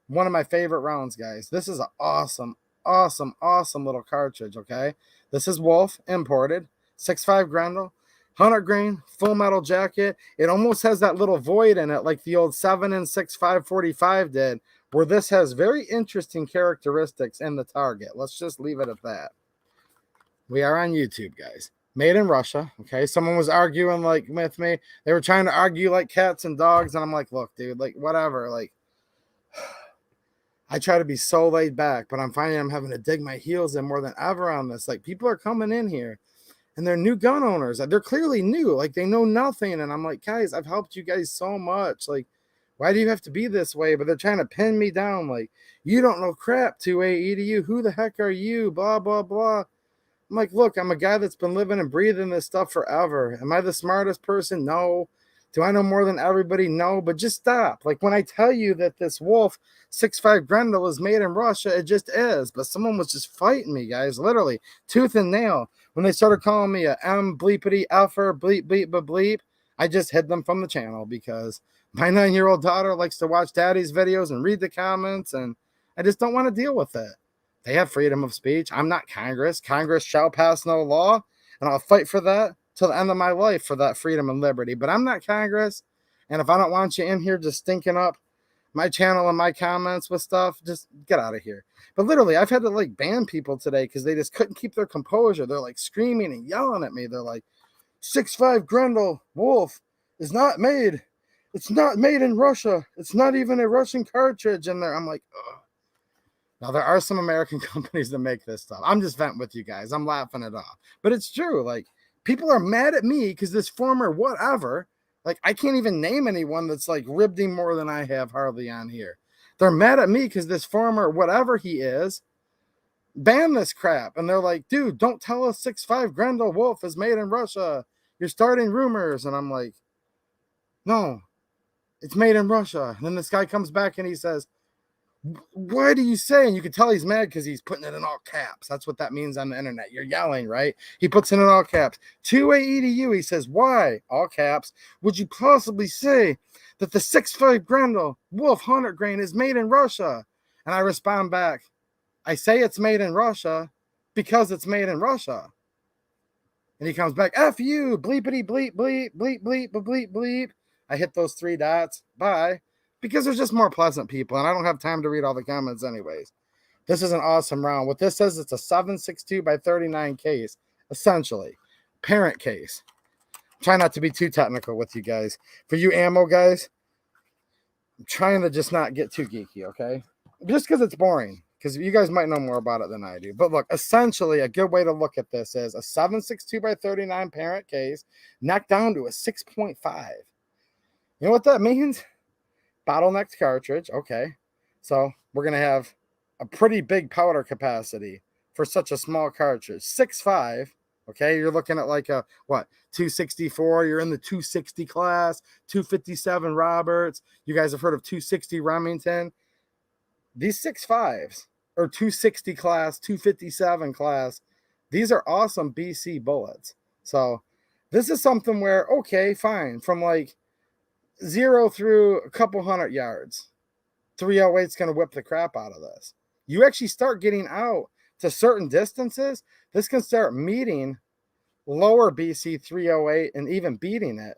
One of my favorite rounds, guys. This is an awesome, awesome, awesome little cartridge, okay? This is Wolf, imported. 6.5 Grendel. 100 grain, full metal jacket. It almost has that little void in it like the old 7 and 6 545 did, where this has very interesting characteristics in the target. Let's just leave it at that. We are on YouTube, guys. Made in Russia, okay? Someone was arguing, like, with me. They were trying to argue like cats and dogs, and I'm like, look, dude, like, whatever. Like, I try to be so laid back, but I'm finding I'm having to dig my heels in more than ever on this. Like, people are coming in here, and they're new gun owners. They're clearly new. Like, they know nothing, and I'm like, guys, I've helped you guys so much. Like, why do you have to be this way? But they're trying to pin me down. Like, you don't know crap, 2AE to you. Who the heck are you? Blah, blah, blah. I'm like, look, I'm a guy that's been living and breathing this stuff forever. Am I the smartest person? No. Do I know more than everybody? No. But just stop. Like, when I tell you that this Wolf 6.5 Grendel is made in Russia, it just is. But someone was just fighting me, guys, literally, tooth and nail. When they started calling me a M bleepity effer, bleep, bleep, bleep, I just hid them from the channel, because my 9-year-old daughter likes to watch daddy's videos and read the comments, and I just don't want to deal with it. They have freedom of speech. I'm not Congress. Congress shall pass no law, and I'll fight for that till the end of my life, for that freedom and liberty. But I'm not Congress, and if I don't want you in here just stinking up my channel and my comments with stuff, just get out of here. But literally, I've had to, like, ban people today because they just couldn't keep their composure. They're, like, screaming and yelling at me. They're like, 6.5 Grendel Wolf is not made. It's not made in Russia. It's not even a Russian cartridge in there. I'm like, ugh. Now, there are some American companies that make this stuff. I'm just venting with you guys. I'm laughing it off. But it's true. Like, people are mad at me because this former whatever, like, I can't even name anyone that's, like, ribbed him more than I have hardly on here. They're mad at me because this former whatever he is banned this crap. And they're like, dude, don't tell us 6.5 Grendel Wolf is made in Russia. You're starting rumors. And I'm like, no, it's made in Russia. And then this guy comes back and he says, What are you saying? You can tell he's mad because he's putting it in all caps. That's what that means on the internet. You're yelling, right? He puts it in all caps. 2-way EDU, he says, why, all caps, would you possibly say that the 6.5 Grendel Wolf 100 grain is made in Russia? And I respond back, I say it's made in Russia because it's made in Russia. And he comes back, F you, bleepity bleep, bleep, bleep, bleep, bleep, bleep. I hit those 3 dots. Bye. Because there's just more pleasant people, and I don't have time to read all the comments anyways. This is an awesome round. What this says, it's a 7.62 by 39 case, essentially. Parent case. Try not to be too technical with you guys. For you ammo guys, I'm trying to just not get too geeky, okay? Just because it's boring. Because you guys might know more about it than I do. But look, essentially, a good way to look at this is a 7.62 by 39 parent case, neck down to a 6.5. You know what that means? Bottlenecked cartridge. Okay. So we're going to have a pretty big powder capacity for such a small cartridge. 6.5. Okay. You're looking at like a, what, 264. You're in the 260 class, 257 Roberts. You guys have heard of 260 Remington. These 6.5s or 260 class, 257 class, these are awesome BC bullets. So this is something where, okay, fine. From like 0 through a couple 100 yards, 308 is going to whip the crap out of this. You actually start getting out to certain distances, this can start meeting lower BC 308 and even beating it.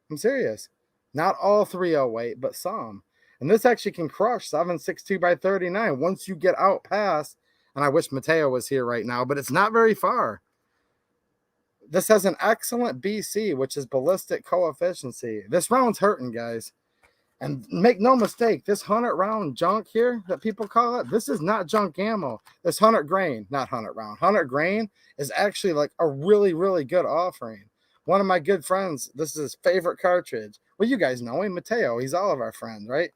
I'm serious. Not all 308, but some. And this actually can crush 7.62 by 39 once you get out past, and I wish Mateo was here right now, but it's not very far. This has an excellent BC, which is ballistic coefficient. This round's hurting, guys. And make no mistake, this 100 round junk here that people call it, this is not junk ammo. This 100 grain, not 100 round, 100 grain is actually like a really, really good offering. One of my good friends, this is his favorite cartridge. Well, you guys know him, Mateo. He's all of our friends, right?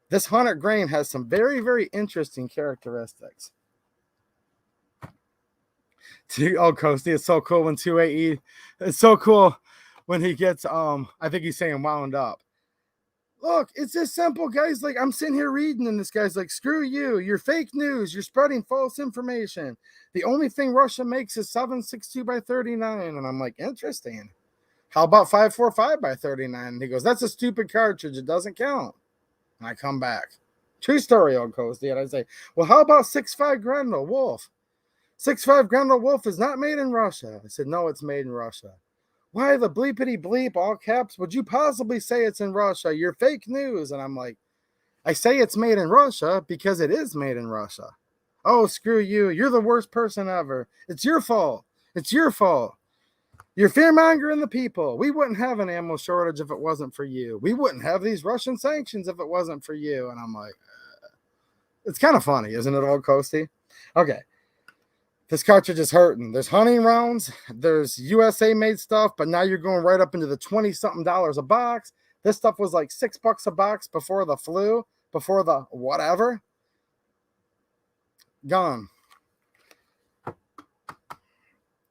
This 100 grain has some very, very interesting characteristics. Oh, Coasty, it's so cool when 2AE, it's so cool when he gets, I think he's saying wound up. Look, it's this simple, guys. Like, I'm sitting here reading, and this guy's like, screw you. You're fake news. You're spreading false information. The only thing Russia makes is 7.62 by 39. And I'm like, interesting. How about 5.45 by 39? And he goes, that's a stupid cartridge. It doesn't count. And I come back. True story, old Coasty. And I say, well, how about 6.5 Grendel Wolf? 6.5 Grendel Wolf is not made in Russia. I said, no, it's made in Russia. Why the bleepity bleep, all caps, would you possibly say it's in Russia? You're fake news. And I'm like, I say it's made in Russia because it is made in Russia. Oh, screw you. You're the worst person ever. It's your fault. It's your fault. You're fear-mongering the people. We wouldn't have an ammo shortage if it wasn't for you. We wouldn't have these Russian sanctions if it wasn't for you. And I'm like, it's kind of funny, isn't it, old Coasty? Okay. This cartridge is hurting. There's hunting rounds. There's USA-made stuff, but now you're going right up into the $20-something a box. This stuff was like $6 a box before the flu, before the whatever. Gone.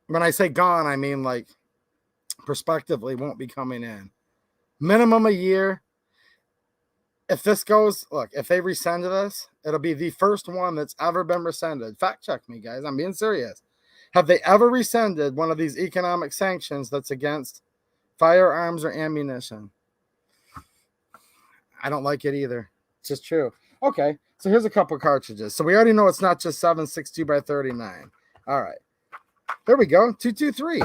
When I say gone, I mean like prospectively won't be coming in. Minimum a year. If this goes, look, if they resend this, it'll be the first one that's ever been rescinded. Fact check me, guys. I'm being serious. Have they ever rescinded one of these economic sanctions that's against firearms or ammunition? I don't like it either. It's just true. Okay, so here's a couple cartridges. So we already know it's not just 7.62 by 39. All right. There we go. 223.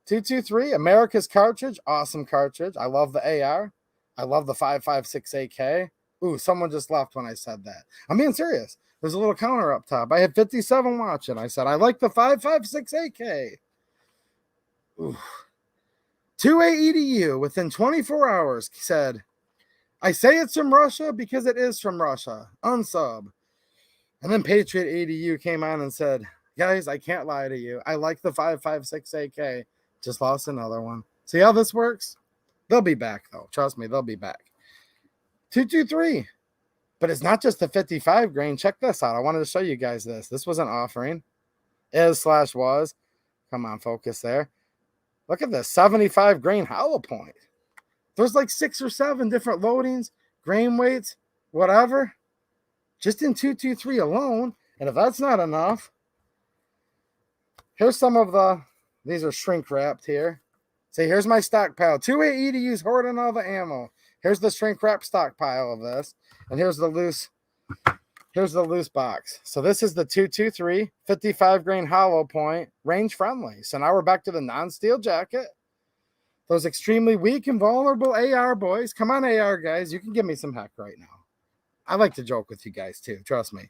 223, America's cartridge. Awesome cartridge. I love the AR. I love the 5.56 AK. Ooh, someone just left when I said that. I'm being serious. There's a little counter up top. I had 57 watching. I said, I like the 5.56 AK. Ooh. 2A EDU within 24 hours said, I say it's from Russia because it is from Russia. Unsub. And then Patriot EDU came on and said, guys, I can't lie to you. I like the 5.56 AK. Just lost another one. See how this works? They'll be back, though. Trust me, they'll be back. 223. But it's not just the 55 grain. Check this out. I wanted to show you guys this. This was an offering. Was. Come on, focus there. Look at this. 75 grain hollow point. There's like 6 or 7 different loadings. grain weights, whatever, just in 223 alone. And if that's not enough, here's some of these are shrink wrapped here. See, here's my stockpile. 2A EDUs hoarding all the ammo. Here's the shrink wrap stockpile of this. And here's the loose box. So this is the 223 55 grain hollow point, range friendly. So now we're back to the non-steel jacket. Those extremely weak and vulnerable AR boys. Come on, AR guys. You can give me some heck right now. I like to joke with you guys too. Trust me.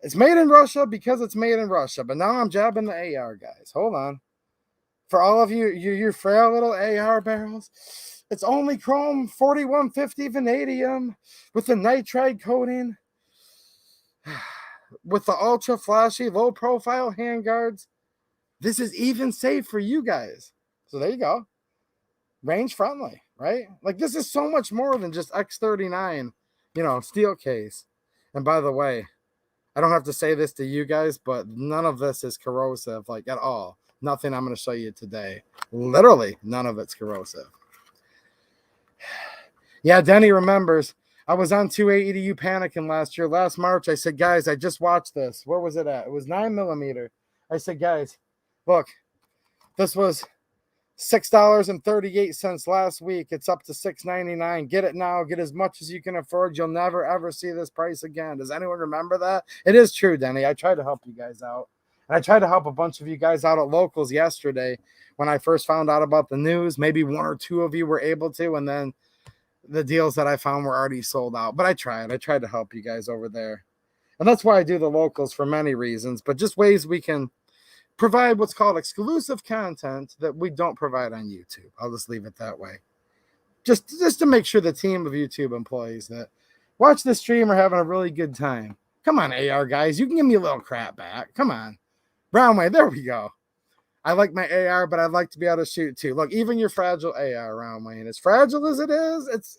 It's made in Russia because it's made in Russia. But now I'm jabbing the AR guys. Hold on. For all of you frail little AR barrels, it's only chrome 4150 vanadium with the nitride coating, with the ultra flashy, low profile handguards. This is even safe for you guys. So there you go. Range friendly, right? Like this is so much more than just X39, steel case. And by the way, I don't have to say this to you guys, but none of this is corrosive, like at all. Nothing I'm going to show you today. Literally, none of it's corrosive. Yeah, Denny remembers. I was on 2A EDU panicking last March. I said, guys, I just watched this. Where was it at? It was 9mm. I said, guys, look, this was $6.38 last week. It's up to $6.99. Get it now. Get as much as you can afford. You'll never, ever see this price again. Does anyone remember that? It is true, Denny. I tried to help you guys out. And I tried to help a bunch of you guys out at locals yesterday when I first found out about the news. Maybe one or two of you were able to, and then the deals that I found were already sold out. But I tried to help you guys over there. And that's why I do the locals for many reasons, but just ways we can provide what's called exclusive content that we don't provide on YouTube. I'll just leave it that way. Just to make sure the team of YouTube employees that watch the stream are having a really good time. Come on, AR guys. You can give me a little crap back. Come on. Brownway, there we go. I like my AR, but I'd like to be able to shoot too. Look, even your fragile AR, Brownway, and as fragile as it is, it's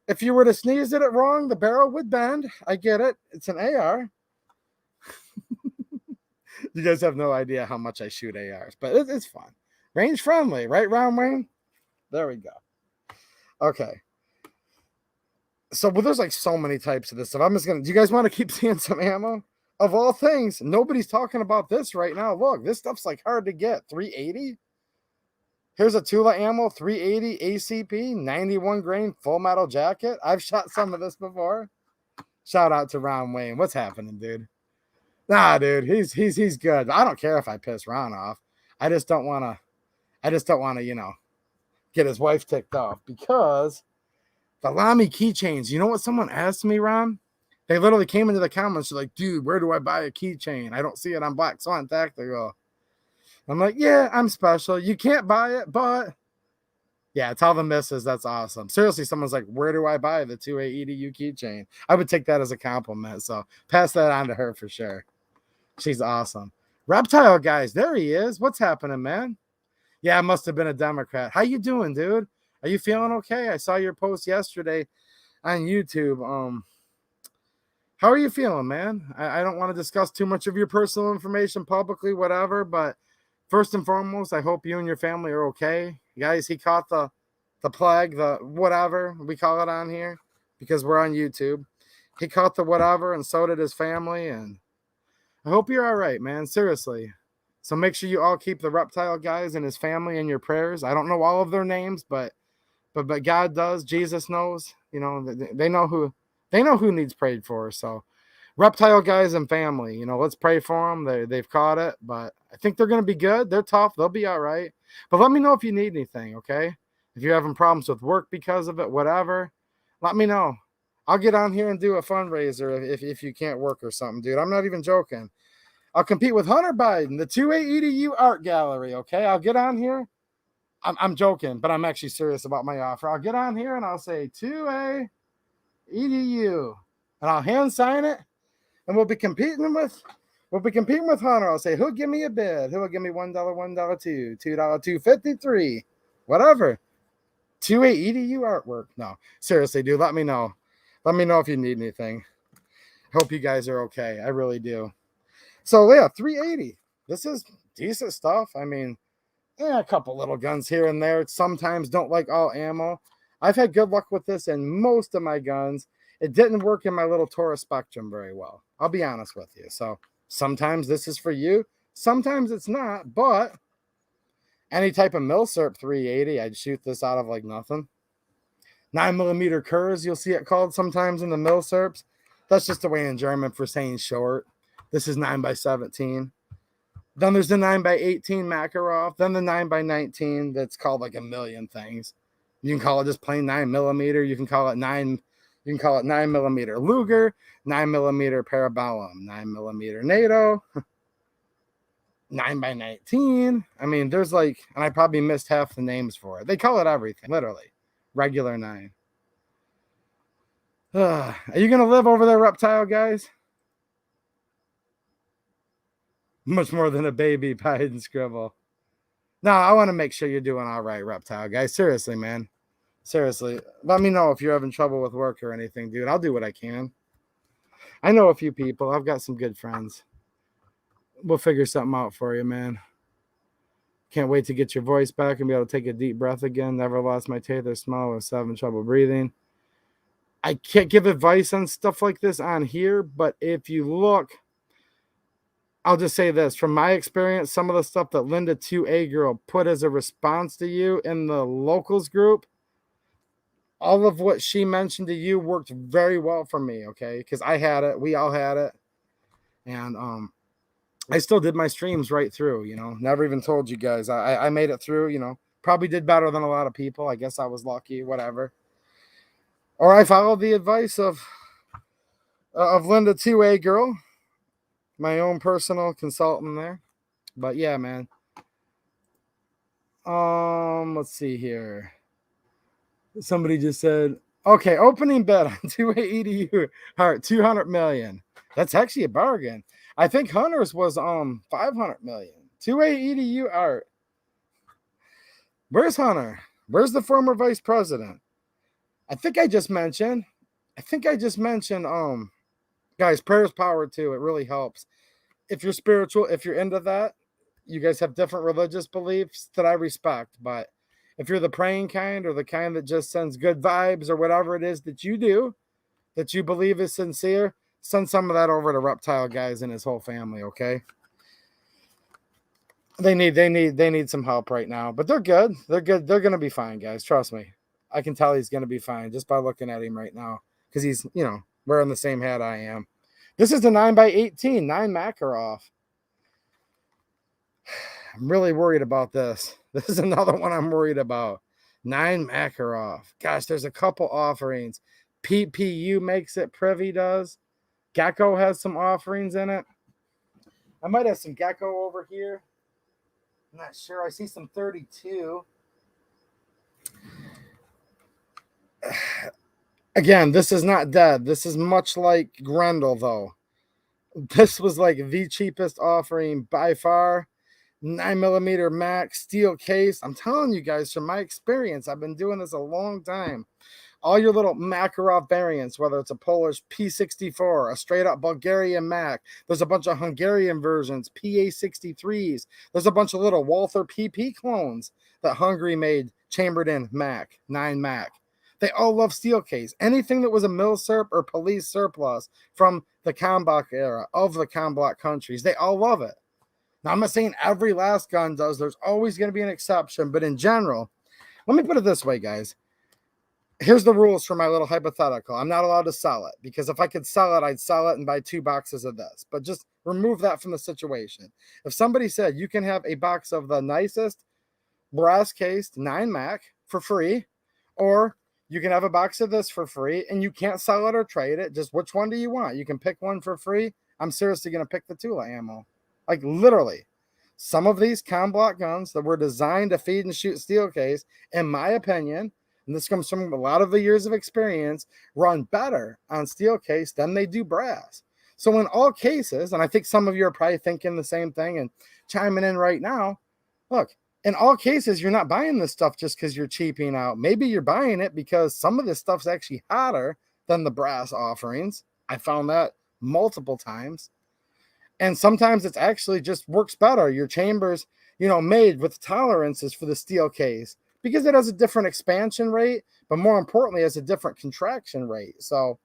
if you were to sneeze at it wrong, the barrel would bend. I get it. It's an AR. You guys have no idea how much I shoot ARs, but it's fun. Range friendly, right, Brownway? There we go. Okay. So, there's like so many types of this stuff. I'm just do you guys want to keep seeing some ammo? Of all things, nobody's talking about this right now. Look, this stuff's like hard to get. 380. Here's a Tula ammo, 380 ACP, 91 grain full metal jacket. I've shot some of this before. Shout out to Ron Wayne. What's happening, dude? Nah, dude, he's good. I don't care if I piss Ron off. I just don't want to, get his wife ticked off because the Lamy keychains. You know what someone asked me, Ron? They literally came into the comments like, dude, where do I buy a keychain? I don't see it on Black Swan Tactical. I'm like, yeah, I'm special. You can't buy it, but yeah, tell the missus that's awesome. Seriously, someone's like, where do I buy the 2A EDU keychain? I would take that as a compliment. So pass that on to her for sure. She's awesome. Reptile guys, there he is. What's happening, man? Yeah, it must have been a Democrat. How you doing, dude? Are you feeling okay? I saw your post yesterday on YouTube. How are you feeling, man? I don't want to discuss too much of your personal information publicly, whatever, but first and foremost, I hope you and your family are okay. Guys, he caught the plague, the whatever we call it on here, because we're on YouTube. He caught the whatever, and so did his family, and I hope you're all right, man. Seriously. So make sure you all keep the reptile guys and his family in your prayers. I don't know all of their names, but God does. Jesus knows. They know who needs prayed for. So reptile guys and family, let's pray for them. They've caught it, but I think they're going to be good. They're tough. They'll be all right. But let me know if you need anything, okay? If you're having problems with work because of it, whatever, let me know. I'll get on here and do a fundraiser if you can't work or something, dude. I'm not even joking. I'll compete with Hunter Biden, the 2A EDU Art Gallery, okay? I'll get on here. I'm joking, but I'm actually serious about my offer. I'll get on here and I'll say 2A EDU, and I'll hand sign it, and we'll be competing with Hunter. I'll say, who'll give me a bid? Who'll give me $1, $1, $2, $2, $2.53, whatever. 2A EDU artwork. No, seriously, dude, let me know. Let me know if you need anything. Hope you guys are okay. I really do. So yeah, 380. This is decent stuff. I mean, a couple little guns here and there. Sometimes don't like all ammo. I've had good luck with this in most of my guns. It didn't work in my little Taurus Spectrum very well. I'll be honest with you. So sometimes this is for you. Sometimes it's not. But any type of Milsurp 380, I'd shoot this out of like nothing. 9mm Kurs, you'll see it called sometimes in the Milsurps. That's just a way in German for saying short. This is 9x17. Then there's the 9x18 Makarov. Then the 9x19 that's called like a million things. You can call it just plain 9mm. You can call it 9mm Luger, 9mm Parabellum, 9mm NATO, 9x19. I mean, there's like, and I probably missed half the names for it. They call it everything, literally. Regular 9. Are you going to live over there, reptile guys? Much more than a baby pie and scribble. No, I want to make sure you're doing all right, reptile guys. Seriously, man. Seriously. Let me know if you're having trouble with work or anything, dude. I'll do what I can. I know a few people. I've got some good friends. We'll figure something out for you, man. Can't wait to get your voice back and be able to take a deep breath again. Never lost my teeth or smell. Was having trouble breathing. I can't give advice on stuff like this on here, but if you look, I'll just say this. From my experience, some of the stuff that Linda 2A Girl put as a response to you in the locals group, all of what she mentioned to you worked very well for me, okay? Because I had it. We all had it. And I still did my streams right through, you know. Never even told you guys. I made it through, you know. Probably did better than a lot of people. I guess I was lucky, whatever. Or I followed the advice of Linda 2A Girl, my own personal consultant there. But yeah, man. Let's see here. Somebody just said, okay, opening bid on 2A EDU Heart, 200 million. That's actually a bargain. I think Hunter's was 500 million. 2A EDU Art. Where's Hunter? Where's the former vice president? I think I just mentioned, guys, prayers power too. It really helps. If you're spiritual, if you're into that, you guys have different religious beliefs that I respect. But if you're the praying kind or the kind that just sends good vibes or whatever it is that you do, that you believe is sincere, send some of that over to Reptile Guys and his whole family, okay? They need some help right now, but they're good. They're good. They're gonna be fine, guys. Trust me. I can tell he's gonna be fine just by looking at him right now because he's, you know, wearing the same hat I am. This is the 9x18, 9 Makarov. I'm really worried about this. This is another one I'm worried about. 9 Makarov. Gosh, there's a couple offerings. PPU makes it. Privy does. Gecko has some offerings in it. I might have some Gecko over here. I'm not sure. I see some 32. Again, this is not dead. This is much like Grendel, though. This was like the cheapest offering by far. 9mm Mac steel case. I'm telling you guys from my experience, I've been doing this a long time. All your little Makarov variants, whether it's a Polish P64, a straight up Bulgarian Mac, there's a bunch of Hungarian versions, PA63s. There's a bunch of little Walther PP clones that Hungary made, chambered in Mac, 9 Mac. They all love steel case. Anything that was a Milsurp or police surplus from the Kalmbach era of the Kalmbach countries, they all love it. Now, I'm not saying every last gun does. There's always going to be an exception. But in general, let me put it this way, guys. Here's the rules for my little hypothetical. I'm not allowed to sell it because if I could sell it, I'd sell it and buy 2 boxes of this. But just remove that from the situation. If somebody said you can have a box of the nicest brass-cased 9 Mac for free, or you can have a box of this for free, and you can't sell it or trade it, just which one do you want? You can pick one for free. I'm seriously going to pick the Tula ammo. Like literally, some of these Kalmbach guns that were designed to feed and shoot steel case, in my opinion, and this comes from a lot of the years of experience, run better on steel case than they do brass. So in all cases, and I think some of you are probably thinking the same thing and chiming in right now, look, in all cases, you're not buying this stuff just because you're cheaping out. Maybe you're buying it because some of this stuff's actually hotter than the brass offerings. I found that multiple times. And sometimes it's actually just works better. Your chambers, you know, made with tolerances for the steel case, because it has a different expansion rate, but more importantly, it has a different contraction rate. So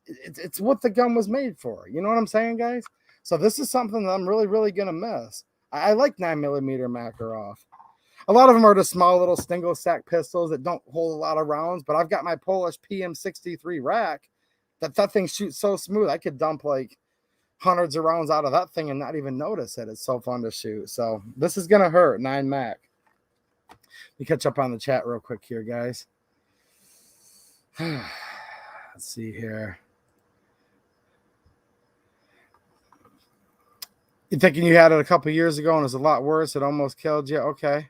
it's what the gun was made for. You know what I'm saying, guys? So this is something that I'm really, really going to miss. I like 9mm Makarov. A lot of them are the small little single sack pistols that don't hold a lot of rounds, but I've got my Polish PM63 rack that thing shoots so smooth. I could dump like hundreds of rounds out of that thing and not even notice it. It's so fun to shoot. So this is going to hurt, 9 Mac. Let me catch up on the chat real quick here, guys. Let's see here. You thinking you had it a couple years ago and it was a lot worse? It almost killed you? Okay.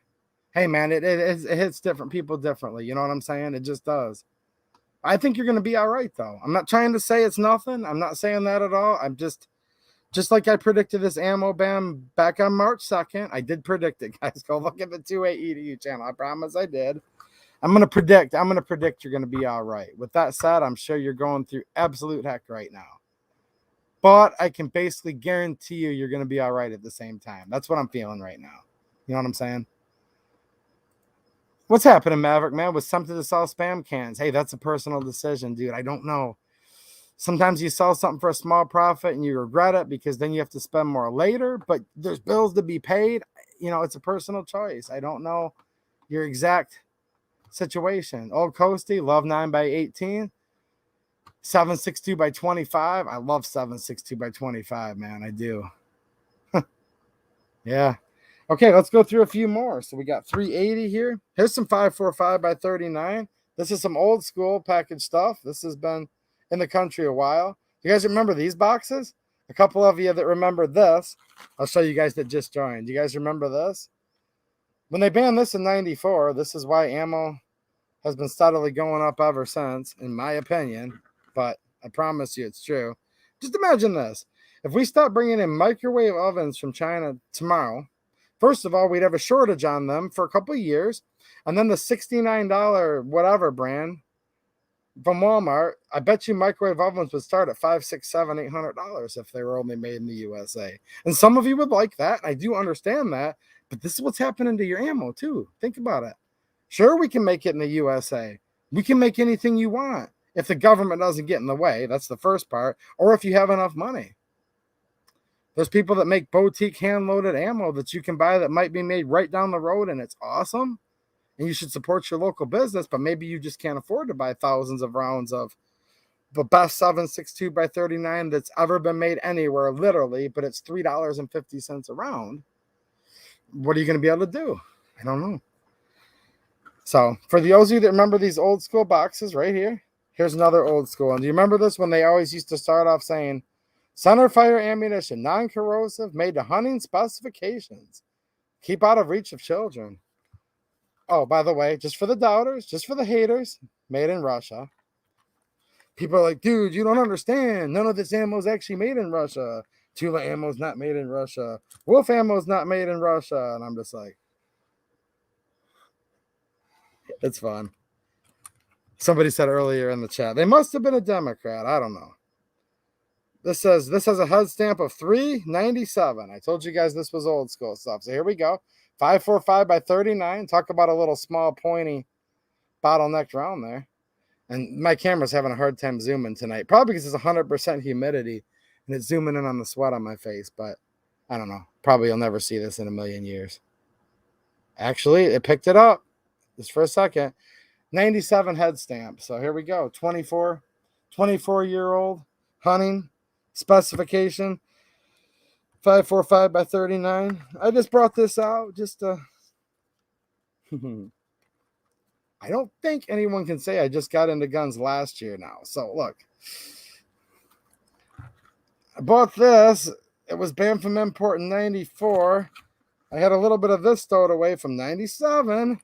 Hey, man, it hits different people differently. You know what I'm saying? It just does. I think you're going to be all right, though. I'm not trying to say it's nothing. I'm not saying that at all. I'm just like I predicted this ammo ban back on March 2nd. I did predict it, guys. Go look at the 28 EDU channel. I promise I did. I'm going to predict you're going to be all right. With that said, I'm sure you're going through absolute heck right now. But I can basically guarantee you're going to be all right at the same time. That's what I'm feeling right now. You know what I'm saying? What's happening, Maverick, man? Was something to sell spam cans? Hey, that's a personal decision, dude. I don't know. Sometimes you sell something for a small profit and you regret it because then you have to spend more later, but there's bills to be paid. You know, it's a personal choice. I don't know your exact situation. Old Coasty, love 9x18. 7.62 by 25. I love 7.62 by 25, man. I do. Yeah. Okay, let's go through a few more. So we got 380 here. Here's some 5.45 by 39. This is some old school package stuff. This has been in the country a while. You guys remember these boxes? A couple of you that remember this. I'll show you guys that just joined. You guys remember this? When they banned this in 94, this is why ammo has been steadily going up ever since, in my opinion. But I promise you it's true. Just imagine this. If we stop bringing in microwave ovens from China tomorrow, first of all, we'd have a shortage on them for a couple of years. And then the $69 whatever brand from Walmart, I bet you microwave ovens would start at $500, $600, $700, $800 if they were only made in the USA. And some of you would like that. I do understand that. But this is what's happening to your ammo too. Think about it. Sure, we can make it in the USA. We can make anything you want if the government doesn't get in the way. That's the first part. Or if you have enough money. There's people that make boutique hand-loaded ammo that you can buy that might be made right down the road, and it's awesome. And you should support your local business, but maybe you just can't afford to buy thousands of rounds of the best 7.62 by 39 that's ever been made anywhere, literally, but it's $3.50 a round. What are you going to be able to do? I don't know. So for those of you that remember these old school boxes right here, here's another old school. And do you remember this when they always used to start off saying, centerfire ammunition, non-corrosive, made to hunting specifications. Keep out of reach of children. Oh, by the way, just for the doubters, just for the haters, made in Russia. People are like, dude, you don't understand. None of this ammo is actually made in Russia. Tula ammo is not made in Russia. Wolf ammo is not made in Russia. And I'm just like, it's fun. Somebody said earlier in the chat, they must have been a Democrat. I don't know. This has a HUD stamp of $3.97. I told you guys this was old school stuff. So here we go. 5.45 by 39. Talk about a little small pointy bottlenecked round there. And my camera's having a hard time zooming tonight. Probably because it's 100% humidity and it's zooming in on the sweat on my face. But I don't know. Probably you'll never see this in a million years. Actually, it picked it up just for a second. 97 head stamp. So here we go. 24-year-old hunting specification. 5.45 by 39. I just brought this out just to I don't think anyone can say I just got into guns last year now. So look, I bought this. It was banned from import in 94. I had a little bit of this stowed away from 97.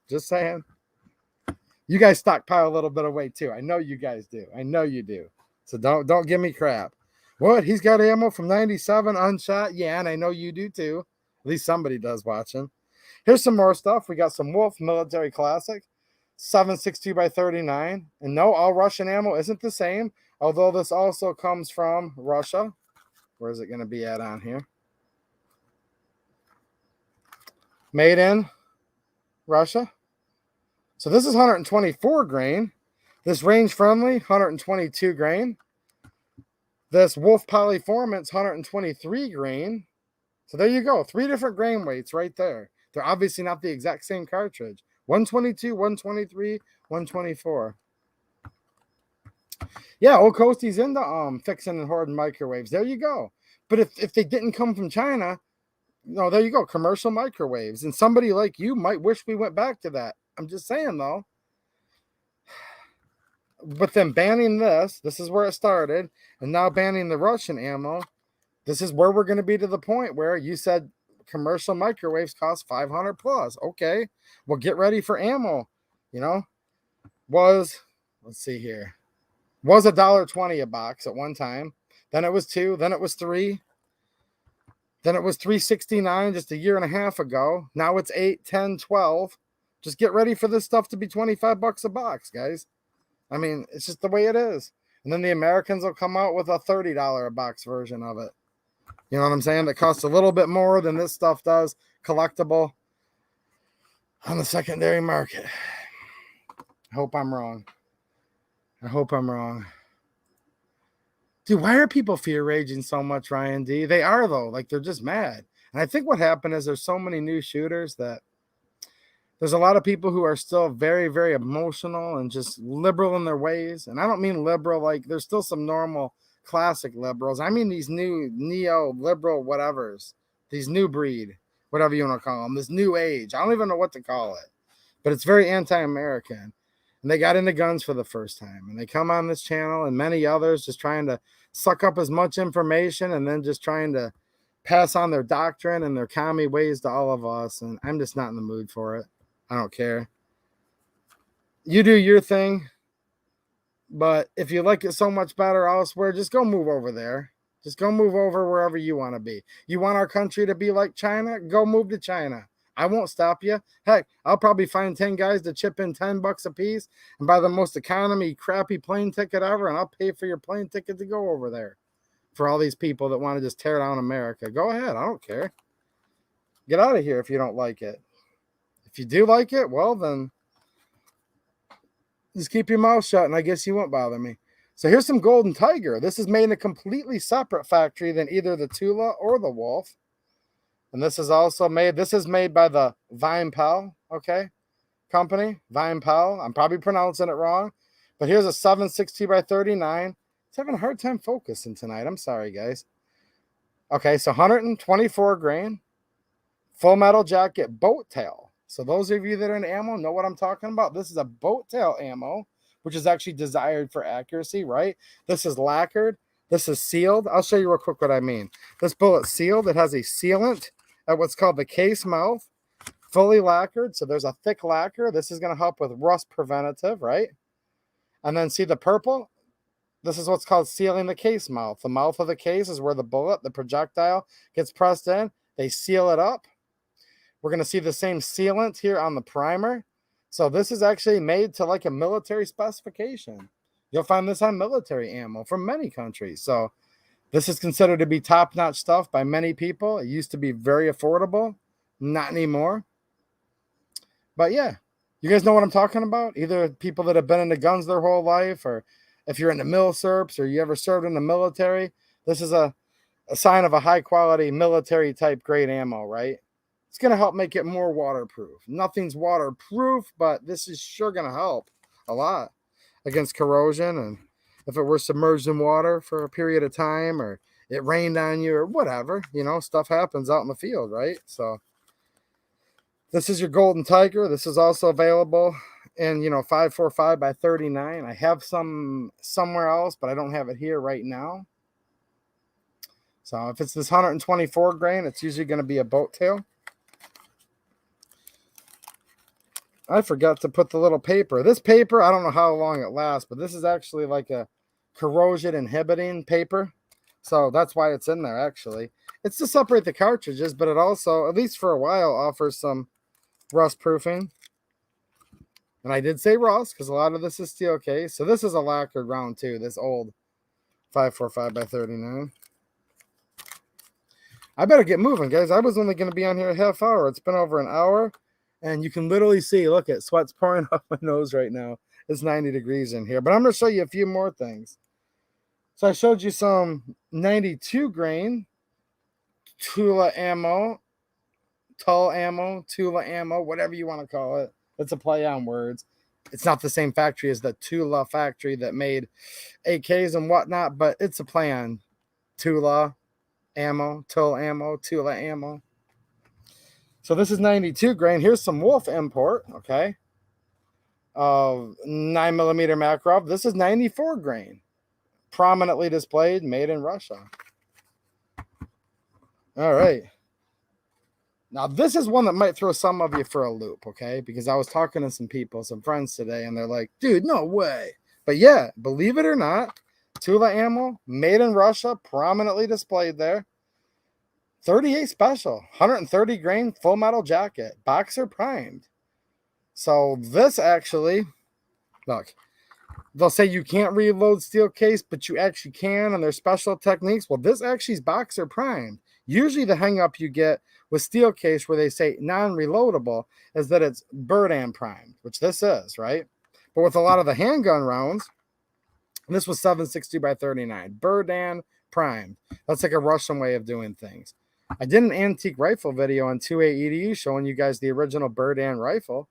Just saying. You guys stockpile a little bit away too. I know you guys do. I know you do. So don't give me crap. What? He's got ammo from 97 unshot? Yeah, and I know you do too. At least somebody does watching. Here's some more stuff. We got some Wolf Military Classic. 7.62 by 39. And no, all Russian ammo isn't the same. Although this also comes from Russia. Where is it going to be at on here? Made in Russia. So this is 124 grain. This range friendly, 122 grain. This Wolf Polyformance, 123 grain. So there you go. 3 different grain weights right there. They're obviously not the exact same cartridge. 122, 123, 124. Yeah, Old Coasty's into fixing and hoarding microwaves. There you go. But if they didn't come from China, no, there you go. Commercial microwaves. And somebody like you might wish we went back to that. I'm just saying, though. But then banning this is where it started. And now banning the Russian ammo, this is where we're going to be, to the point where you said commercial microwaves cost 500 plus. Okay, well, get ready for ammo. You know, let's see here, was $1.20 a box at one time. Then it was $2. Then it was $3. Then it was $3.69 just a year and a half ago. Now it's $8, $10, $12. Just get ready for this stuff to be 25 bucks a box, guys. I mean, it's just the way it is. And then the Americans will come out with a $30 a box version of it. You know what I'm saying? That costs a little bit more than this stuff does, collectible, on the secondary market. I hope I'm wrong. Dude, why are people fear raging so much, Ryan D? They are, though. Like, they're just mad. And I think what happened is there's so many new shooters that there's a lot of people who are still very, very emotional and just liberal in their ways. And I don't mean liberal like there's still some normal classic liberals. I mean these new neo-liberal whatevers, these new breed, whatever you want to call them, this new age. I don't even know what to call it. But it's very anti-American. And they got into guns for the first time. And they come on this channel and many others just trying to suck up as much information and then just trying to pass on their doctrine and their commie ways to all of us. And I'm just not in the mood for it. I don't care. You do your thing. But if you like it so much better elsewhere, just go move over there. Just go move over wherever you want to be. You want our country to be like China? Go move to China. I won't stop you. Heck, I'll probably find 10 guys to chip in 10 bucks a piece and buy the most economy crappy plane ticket ever, and I'll pay for your plane ticket to go over there. For all these people that want to just tear down America, go ahead. I don't care. Get out of here if you don't like it. If you do like it, well, then just keep your mouth shut, and I guess you won't bother me. So here's some Golden Tiger. This is made in a completely separate factory than either the Tula or the Wolf. And this is also made, this is made by the Vinepal, okay, company, Vinepal. I'm probably pronouncing it wrong. But here's a 760 by 39. It's having a hard time focusing tonight. I'm sorry, guys. Okay, so 124 grain. Full metal jacket boat tail. So those of you that are in ammo know what I'm talking about. This is a boat tail ammo, which is actually desired for accuracy, right? This is lacquered. This is sealed. I'll show you real quick what I mean. This bullet's sealed. It has a sealant at what's called the case mouth, fully lacquered. So there's a thick lacquer. This is going to help with rust preventative, right? And then see the purple? This is what's called sealing the case mouth. The mouth of the case is where the bullet, the projectile, gets pressed in. They seal it up. We're going to see the same sealant here on the primer. So this is actually made to like a military specification. You'll find this on military ammo from many countries. So this is considered to be top-notch stuff by many people. It used to be very affordable. Not anymore. But yeah, you guys know what I'm talking about? Either people that have been into guns their whole life, or if you're into milsurps or you ever served in the military, this is a sign of a high-quality military-type grade ammo, right? It's going to help make it more waterproof. Nothing's waterproof, but this is sure going to help a lot against corrosion. And if it were submerged in water for a period of time, or it rained on you or whatever, you know, stuff happens out in the field, right? So this is your Golden Tiger. This is also available in, 545 by 39. I have some somewhere else, but I don't have it here right now. So if it's this 124 grain, it's usually going to be a boat tail. I forgot to put the little paper. This paper, I don't know how long it lasts, but this is actually like a corrosion inhibiting paper. So that's why it's in there, actually. It's to separate the cartridges, but it also, at least for a while, offers some rust proofing. And I did say rust because a lot of this is steel case. So this is a lacquered round too, this old 545 by 39. I better get moving, guys. I was only going to be on here a half hour. It's been over an hour. And you can literally see, look, at sweat's pouring off my nose right now. It's 90 degrees in here. But I'm going to show you a few more things. So I showed you some 92 grain Tula ammo, Tull ammo, Tula ammo, whatever you want to call it. It's a play on words. It's not the same factory as the Tula factory that made AKs and whatnot, but it's a play on Tula ammo, Tull ammo, Tula ammo. So this is 92 grain. Here's some Wolf import, okay, of 9mm Makarov. This is 94 grain, prominently displayed, made in Russia. All right. Now, this is one that might throw some of you for a loop, okay? Because I was talking to some people, some friends today, and they're like, dude, no way. But yeah, believe it or not, Tula ammo, made in Russia, prominently displayed there. 38 special, 130 grain, full metal jacket, boxer primed. So this actually, look, they'll say you can't reload steel case, but you actually can, and there's special techniques. Well, this actually is boxer primed. Usually the hang up you get with steel case where they say non-reloadable is that it's Berdan primed, which this is, right? But with a lot of the handgun rounds, this was 7.62 by 39, Berdan primed. That's like a Russian way of doing things. I did an antique rifle video on 2A EDU showing you guys the original Berdan rifle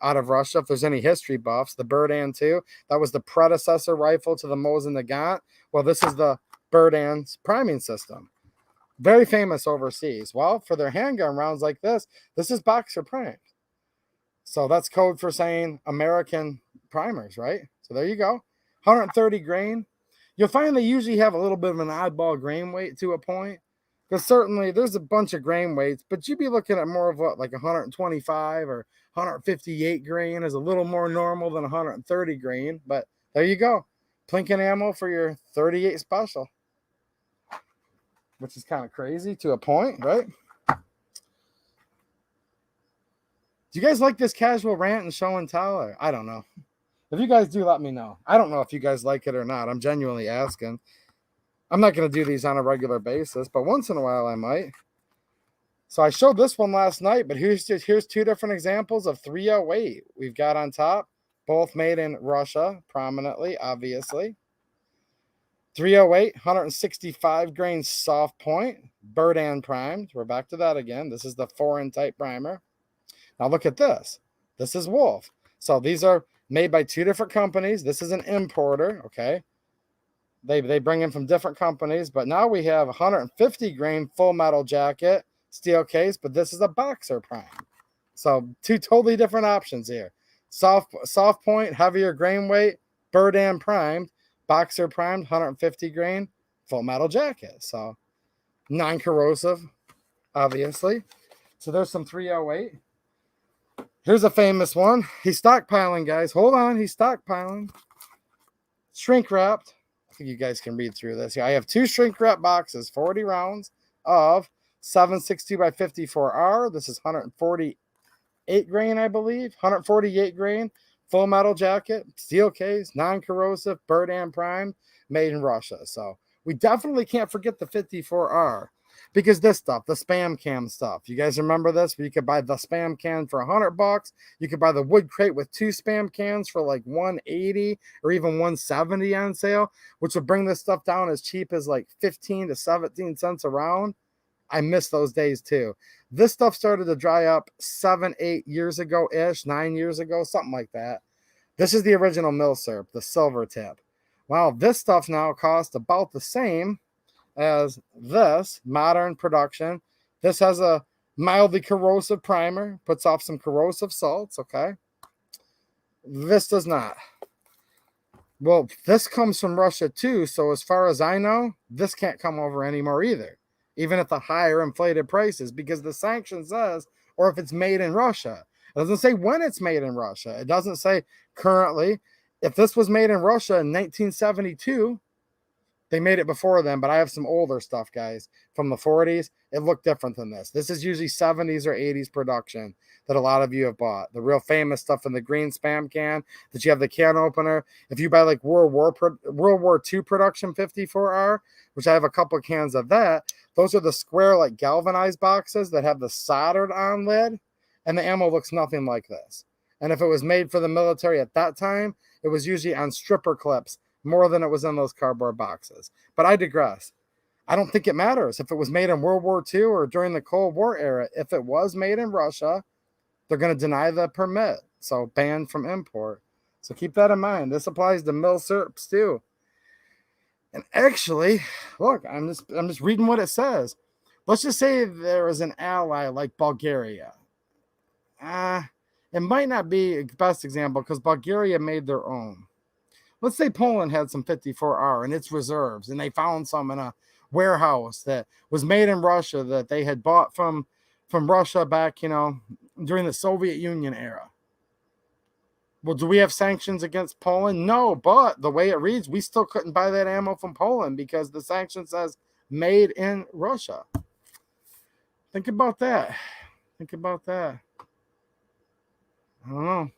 out of Russia. If there's any history buffs, the Berdan 2, that was the predecessor rifle to the Mosin Nagant. Well, this is the Berdan's priming system. Very famous overseas. Well, for their handgun rounds like this is boxer primed. So that's code for saying American primers, right? So there you go. 130 grain. You'll find they usually have a little bit of an oddball grain weight to a point. Because certainly there's a bunch of grain weights, but you'd be looking at more of what, like 125 or 158 grain is a little more normal than 130 grain. But there you go. Plinkin ammo for your 38 special. Which is kind of crazy to a point, right? Do you guys like this casual rant and show and tell? Or I don't know. If you guys do, let me know. I don't know if you guys like it or not. I'm genuinely asking. I'm not going to do these on a regular basis, but once in a while I might. So I showed this one last night, but here's two different examples of 308 we've got on top, both made in Russia, prominently, obviously. 308, 165 grain soft point, Berdan primed. We're back to that again. This is the foreign type primer. Now look at this. This is Wolf. So these are made by two different companies. This is an importer, okay? They bring in from different companies, but now we have 150 grain full metal jacket, steel case, but this is a boxer prime. So two totally different options here. Soft point, heavier grain weight, Berdan primed, boxer primed, 150 grain, full metal jacket. So non-corrosive, obviously. So there's some 308. Here's a famous one. He's stockpiling, guys. Hold on, he's stockpiling. Shrink wrapped. I think you guys can read through this. I have two shrink wrap boxes, 40 rounds of 7.62 by 54R. This is 148 grain, I believe. 148 grain. Full metal jacket, steel case, non-corrosive, Berdan primed, made in Russia. So we definitely can't forget the 54R because this stuff, the spam can stuff. You guys remember this? You could buy the spam can for $100. You could buy the wood crate with two spam cans for like 180 or even 170 on sale, which would bring this stuff down as cheap as like 15 to 17 cents a round. I miss those days too. This stuff started to dry up 7-8 years ago-ish, 9 years ago, something like that. This is the original milsurp, the silver tip. Wow, this stuff now costs about the same as this modern production. This has a mildly corrosive primer, puts off some corrosive salts, okay? This does not. Well, this comes from Russia too, so as far as I know, this can't come over anymore either, even at the higher inflated prices, because the sanction says, or if it's made in Russia. It doesn't say when it's made in Russia. It doesn't say currently. If this was made in Russia in 1972, they made it before then, but I have some older stuff, guys, from the 40s. It looked different than this. This is usually 70s or 80s production that a lot of you have bought. The real famous stuff in the green spam can that you have the can opener. If you buy like World War II production 54R, which I have a couple of cans of that, those are the square like galvanized boxes that have the soldered on lid. and the ammo looks nothing like this. And if it was made for the military at that time, it was usually on stripper clips more than it was in those cardboard boxes. But I digress. I don't think it matters if it was made in World War II or during the Cold War era. If it was made in Russia, they're going to deny the permit. So banned from import. So keep that in mind. This applies to milsurps too. And actually, look, I'm just reading what it says. Let's just say there is an ally like Bulgaria. It might not be the best example because Bulgaria made their own. Let's say Poland had some 54R in its reserves, and they found some in a warehouse that was made in Russia that they had bought from Russia back, during the Soviet Union era. Well, do we have sanctions against Poland? No, but the way it reads, we still couldn't buy that ammo from Poland because the sanction says made in Russia. Think about that. Think about that. I don't know.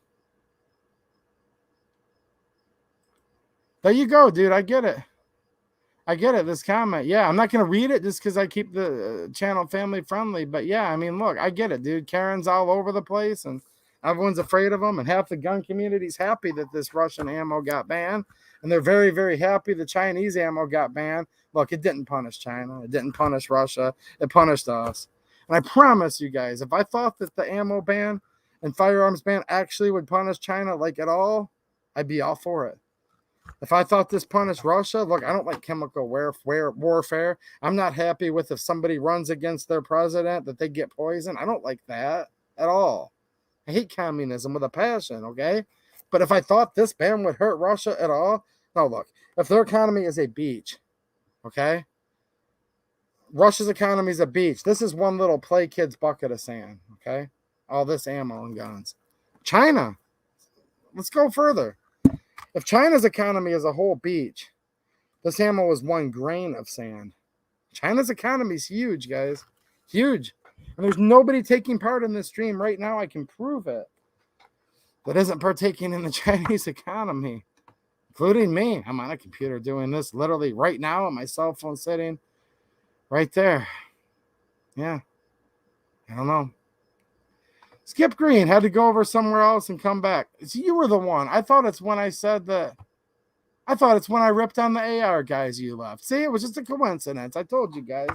There you go, dude. I get it. This comment. Yeah, I'm not going to read it just because I keep the channel family friendly. But yeah, I mean, look, I get it, dude. Karen's all over the place and everyone's afraid of them. And half the gun community's happy that this Russian ammo got banned. And they're very, very happy the Chinese ammo got banned. Look, it didn't punish China. It didn't punish Russia. It punished us. And I promise you guys, if I thought that the ammo ban and firearms ban actually would punish China like at all, I'd be all for it. If I thought this punished Russia, look, I don't like chemical warfare. I'm not happy with if somebody runs against their president that they get poisoned. I don't like that at all. I hate communism with a passion, okay? But if I thought this ban would hurt Russia at all, no, look, if their economy is a beach, okay? Russia's economy is a beach. This is one little play kid's bucket of sand, okay? All this ammo and guns. China, let's go further. If China's economy is a whole beach, this ammo is 1 grain of sand. China's economy is huge, guys. Huge. And there's nobody taking part in this stream right now. I can prove it. That isn't partaking in the Chinese economy, including me. I'm on a computer doing this literally right now on my cell phone sitting right there. Yeah. I don't know. Skip Green had to go over somewhere else and come back. You were the one. I thought it's when I said that. I thought it's when I ripped on the AR guys you left. See, it was just a coincidence. I told you guys.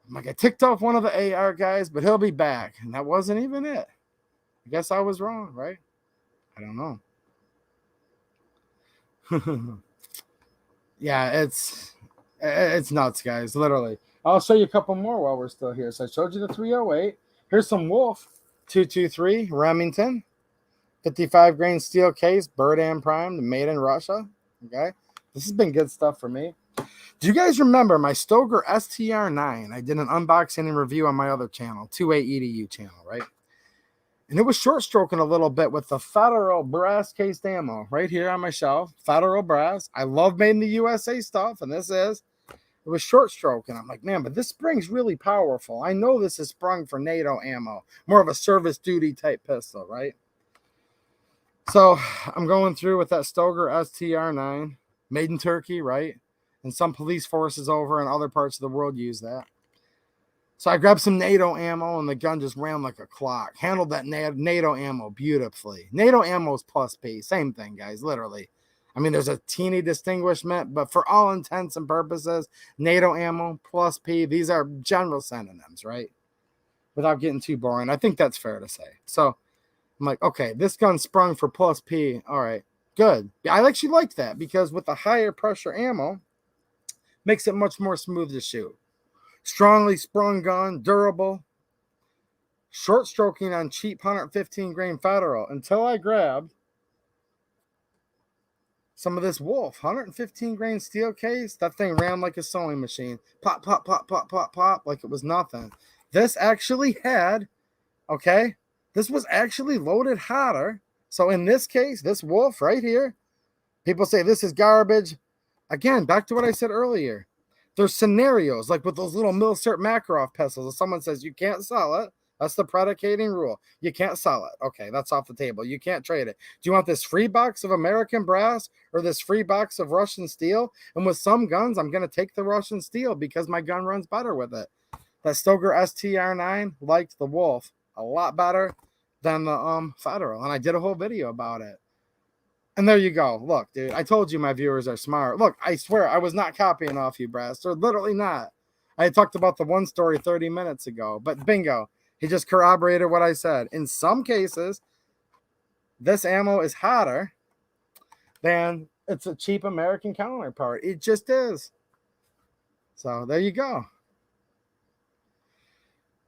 I'm like, I ticked off one of the AR guys, but he'll be back. And that wasn't even it. I guess I was wrong, right? I don't know. Yeah, it's nuts, guys. Literally. I'll show you a couple more while we're still here. So I showed you the 308. Here's some Wolf 223 Remington, 55 grain steel case, Bird primed, made in Russia. Okay, this has been good stuff for me. Do you guys remember my Stoeger STR9? I did an unboxing and review on my other channel, 2A EDU channel, right? And it was short stroking a little bit with the Federal brass cased ammo right here on my shelf. Federal brass. I love made in the USA stuff, and this is. It was short stroke, and I'm like, man, but this spring's really powerful. I know this is sprung for NATO ammo, more of a service duty type pistol, right? So I'm going through with that Stoeger STR9, made in Turkey, right? And some police forces over in other parts of the world use that. So I grabbed some NATO ammo, and the gun just ran like a clock. Handled that NATO ammo beautifully. NATO ammo is plus P. Same thing, guys, literally. I mean, there's a teeny distinguishment, but for all intents and purposes, NATO ammo plus P, these are general synonyms, right? Without getting too boring. I think that's fair to say. So I'm like, okay, this gun sprung for plus P. All right, good. I actually like that because with the higher pressure ammo, makes it much more smooth to shoot. Strongly sprung gun, durable, short stroking on cheap 115 grain Federal until I grabbed some of this Wolf 115 grain steel case. That thing ran like a sewing machine. Pop, pop, pop, pop, pop, pop, like it was nothing. This actually had, okay, this was actually loaded hotter. So in this case, this Wolf right here, people say this is garbage. Again, back to what I said earlier. There's scenarios like with those little milsurp Makarov pistols. If someone says you can't sell it, that's the predicating rule. You can't sell it. Okay, that's off the table. You can't trade it. Do you want this free box of American brass or this free box of Russian steel? And with some guns, I'm going to take the Russian steel because my gun runs better with it. That Stoeger STR9 liked the Wolf. a lot better than the federal. And I did a whole video about it. And there you go. Look, dude, I told you my viewers are smart. Look, I swear I was not copying off you, Brass. Or literally not. I talked about the one story 30 minutes ago, but bingo. He just corroborated what I said. In some cases, this ammo is hotter than it's a cheap American counterpart. It just is. So there you go.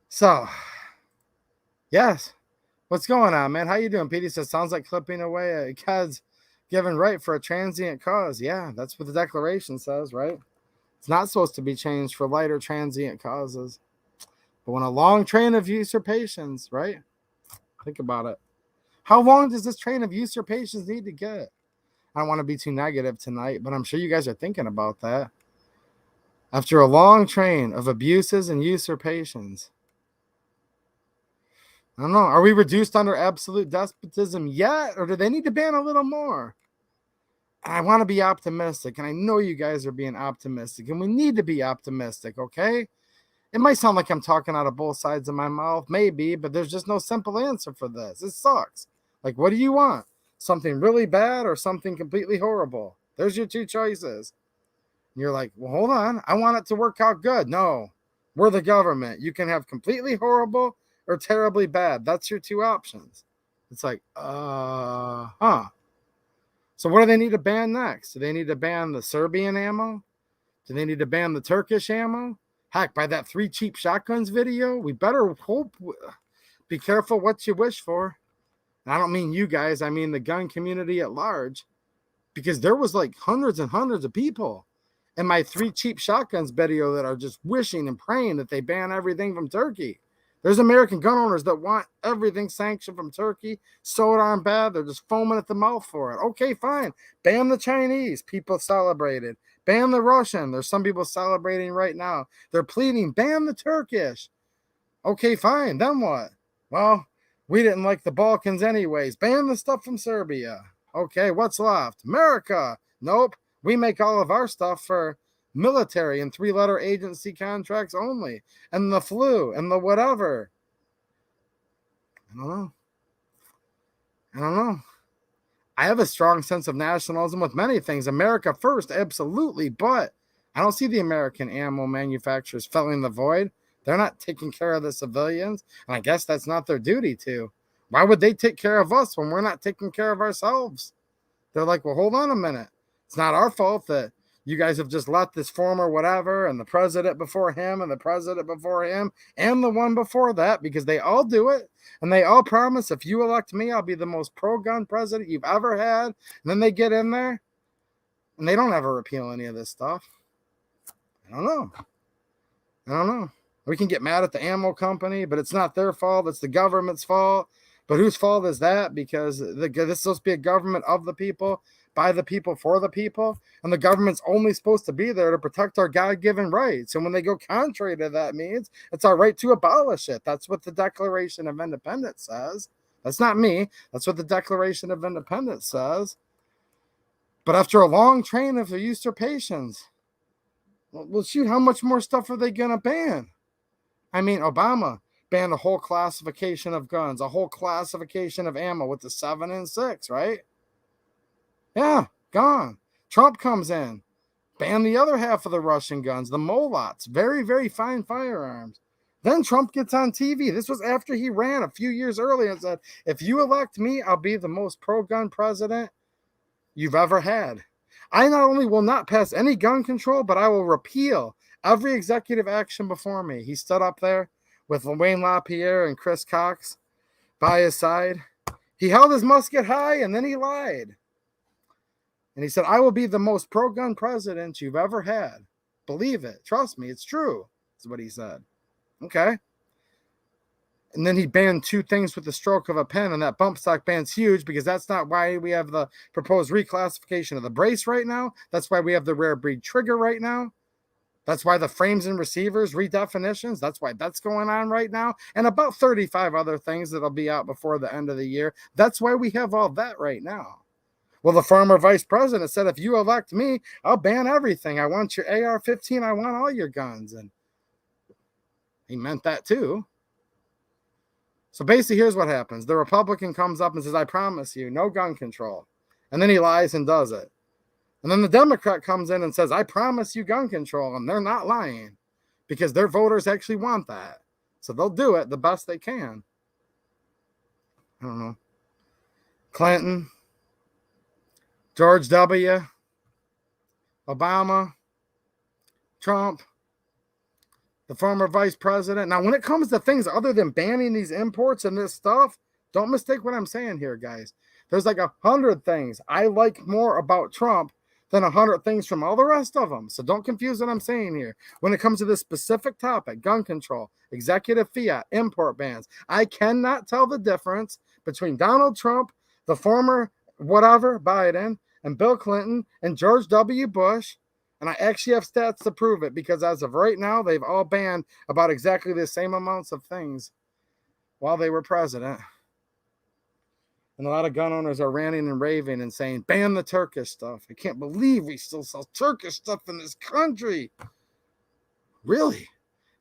So, yes. What's going on, man? How you doing? Petey says, sounds like clipping away a God's given right for a transient cause. Yeah, that's what the Declaration says, right? It's not supposed to be changed for lighter transient causes. But when a long train of usurpations, right? Think about it. How long does this train of usurpations need to get? I don't want to be too negative tonight, but I'm sure you guys are thinking about that. After a long train of abuses and usurpations, I don't know. Are we reduced under absolute despotism yet? Or do they need to ban a little more? I want to be optimistic. And I know you guys are being optimistic. And we need to be optimistic, okay? It might sound like I'm talking out of both sides of my mouth. Maybe. But there's just no simple answer for this. It sucks. Like, what do you want? Something really bad or something completely horrible? There's your two choices. And you're like, well, hold on. I want it to work out good. No. We're the government. You can have completely horrible or terribly bad. That's your two options. It's like, So what do they need to ban next? Do they need to ban the Serbian ammo? Do they need to ban the Turkish ammo? Heck, by that 3 cheap shotguns video, we better hope. Be careful what you wish for. And I don't mean you guys. I mean the gun community at large. Because there was like hundreds and hundreds of people in my 3 cheap shotguns video that are just wishing and praying that they ban everything from Turkey. There's American gun owners that want everything sanctioned from Turkey so darn bad, they're just foaming at the mouth for it. Okay, fine. Ban the Chinese. People celebrated. Ban the Russian. There's some people celebrating right now. They're pleading, ban the Turkish. Okay, fine. Then what? Well, we didn't like the Balkans anyways. Ban the stuff from Serbia. Okay, what's left? America. Nope. We make all of our stuff for military and 3-letter agency contracts only, and the flu and the whatever. I don't know. I have a strong sense of nationalism with many things. America first, absolutely, but I don't see the American ammo manufacturers filling the void. They're not taking care of the civilians, and I guess that's not their duty to. Why would they take care of us when we're not taking care of ourselves? They're like, well, hold on a minute. It's not our fault that you guys have just let this former whatever and the president before him and the president before him and the one before that, because they all do it. And they all promise, if you elect me, I'll be the most pro-gun president you've ever had. And then they get in there and they don't ever repeal any of this stuff. I don't know. We can get mad at the ammo company, but it's not their fault. It's the government's fault. But whose fault is that? Because this is supposed to be a government of the people, by the people, for the people. And the government's only supposed to be there to protect our God-given rights. And when they go contrary to that means, it's our right to abolish it. That's what the Declaration of Independence says. That's not me. That's what the Declaration of Independence says. But after a long train of usurpations, well, shoot, how much more stuff are they going to ban? I mean, Obama banned a whole classification of guns, a whole classification of ammo with the 7 and 6, right? Yeah, gone. Trump comes in, banned the other half of the Russian guns, the Molots, very, very fine firearms. Then Trump gets on TV. This was after he ran a few years earlier and said, if you elect me, I'll be the most pro-gun president you've ever had. I not only will not pass any gun control, but I will repeal every executive action before me. He stood up there with Wayne LaPierre and Chris Cox by his side. He held his musket high and then he lied. And he said, I will be the most pro-gun president you've ever had. Believe it. Trust me, it's true. That's what he said. Okay. And then he banned 2 things with the stroke of a pen, and that bump stock ban's huge because that's not why we have the proposed reclassification of the brace right now. That's why we have the rare breed trigger right now. That's why the frames and receivers redefinitions, that's why that's going on right now. And about 35 other things that'll be out before the end of the year. That's why we have all that right now. Well, the former vice president said, if you elect me, I'll ban everything. I want your AR-15. I want all your guns. And he meant that too. So basically, here's what happens. The Republican comes up and says, I promise you, no gun control. And then he lies and does it. And then the Democrat comes in and says, I promise you gun control. And they're not lying because their voters actually want that. So they'll do it the best they can. I don't know. Clinton, George W., Obama, Trump, the former vice president. Now, when it comes to things other than banning these imports and this stuff, don't mistake what I'm saying here, guys. There's like 100 things I like more about Trump than 100 things from all the rest of them. So don't confuse what I'm saying here. When it comes to this specific topic, gun control, executive fiat, import bans, I cannot tell the difference between Donald Trump, the former whatever, Biden, and Bill Clinton, and George W. Bush. And I actually have stats to prove it because as of right now, they've all banned about exactly the same amounts of things while they were president. And a lot of gun owners are ranting and raving and saying, ban the Turkish stuff. I can't believe we still sell Turkish stuff in this country. Really?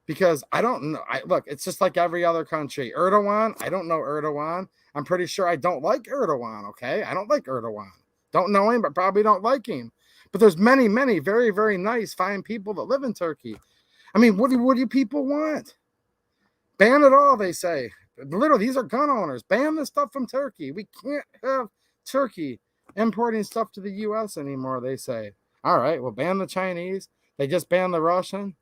Because I don't know. Look, it's just like every other country. Erdogan, I don't know Erdogan. I'm pretty sure I don't like Erdogan, okay? I don't like Erdogan. Don't know him, but probably don't like him. But there's many, many very, very nice, fine people that live in Turkey. I mean, what do people want? Ban it all, they say. Literally, these are gun owners. Ban the stuff from Turkey. We can't have Turkey importing stuff to the U.S. anymore, they say. All right, well, ban the Chinese. They just banned the Russian.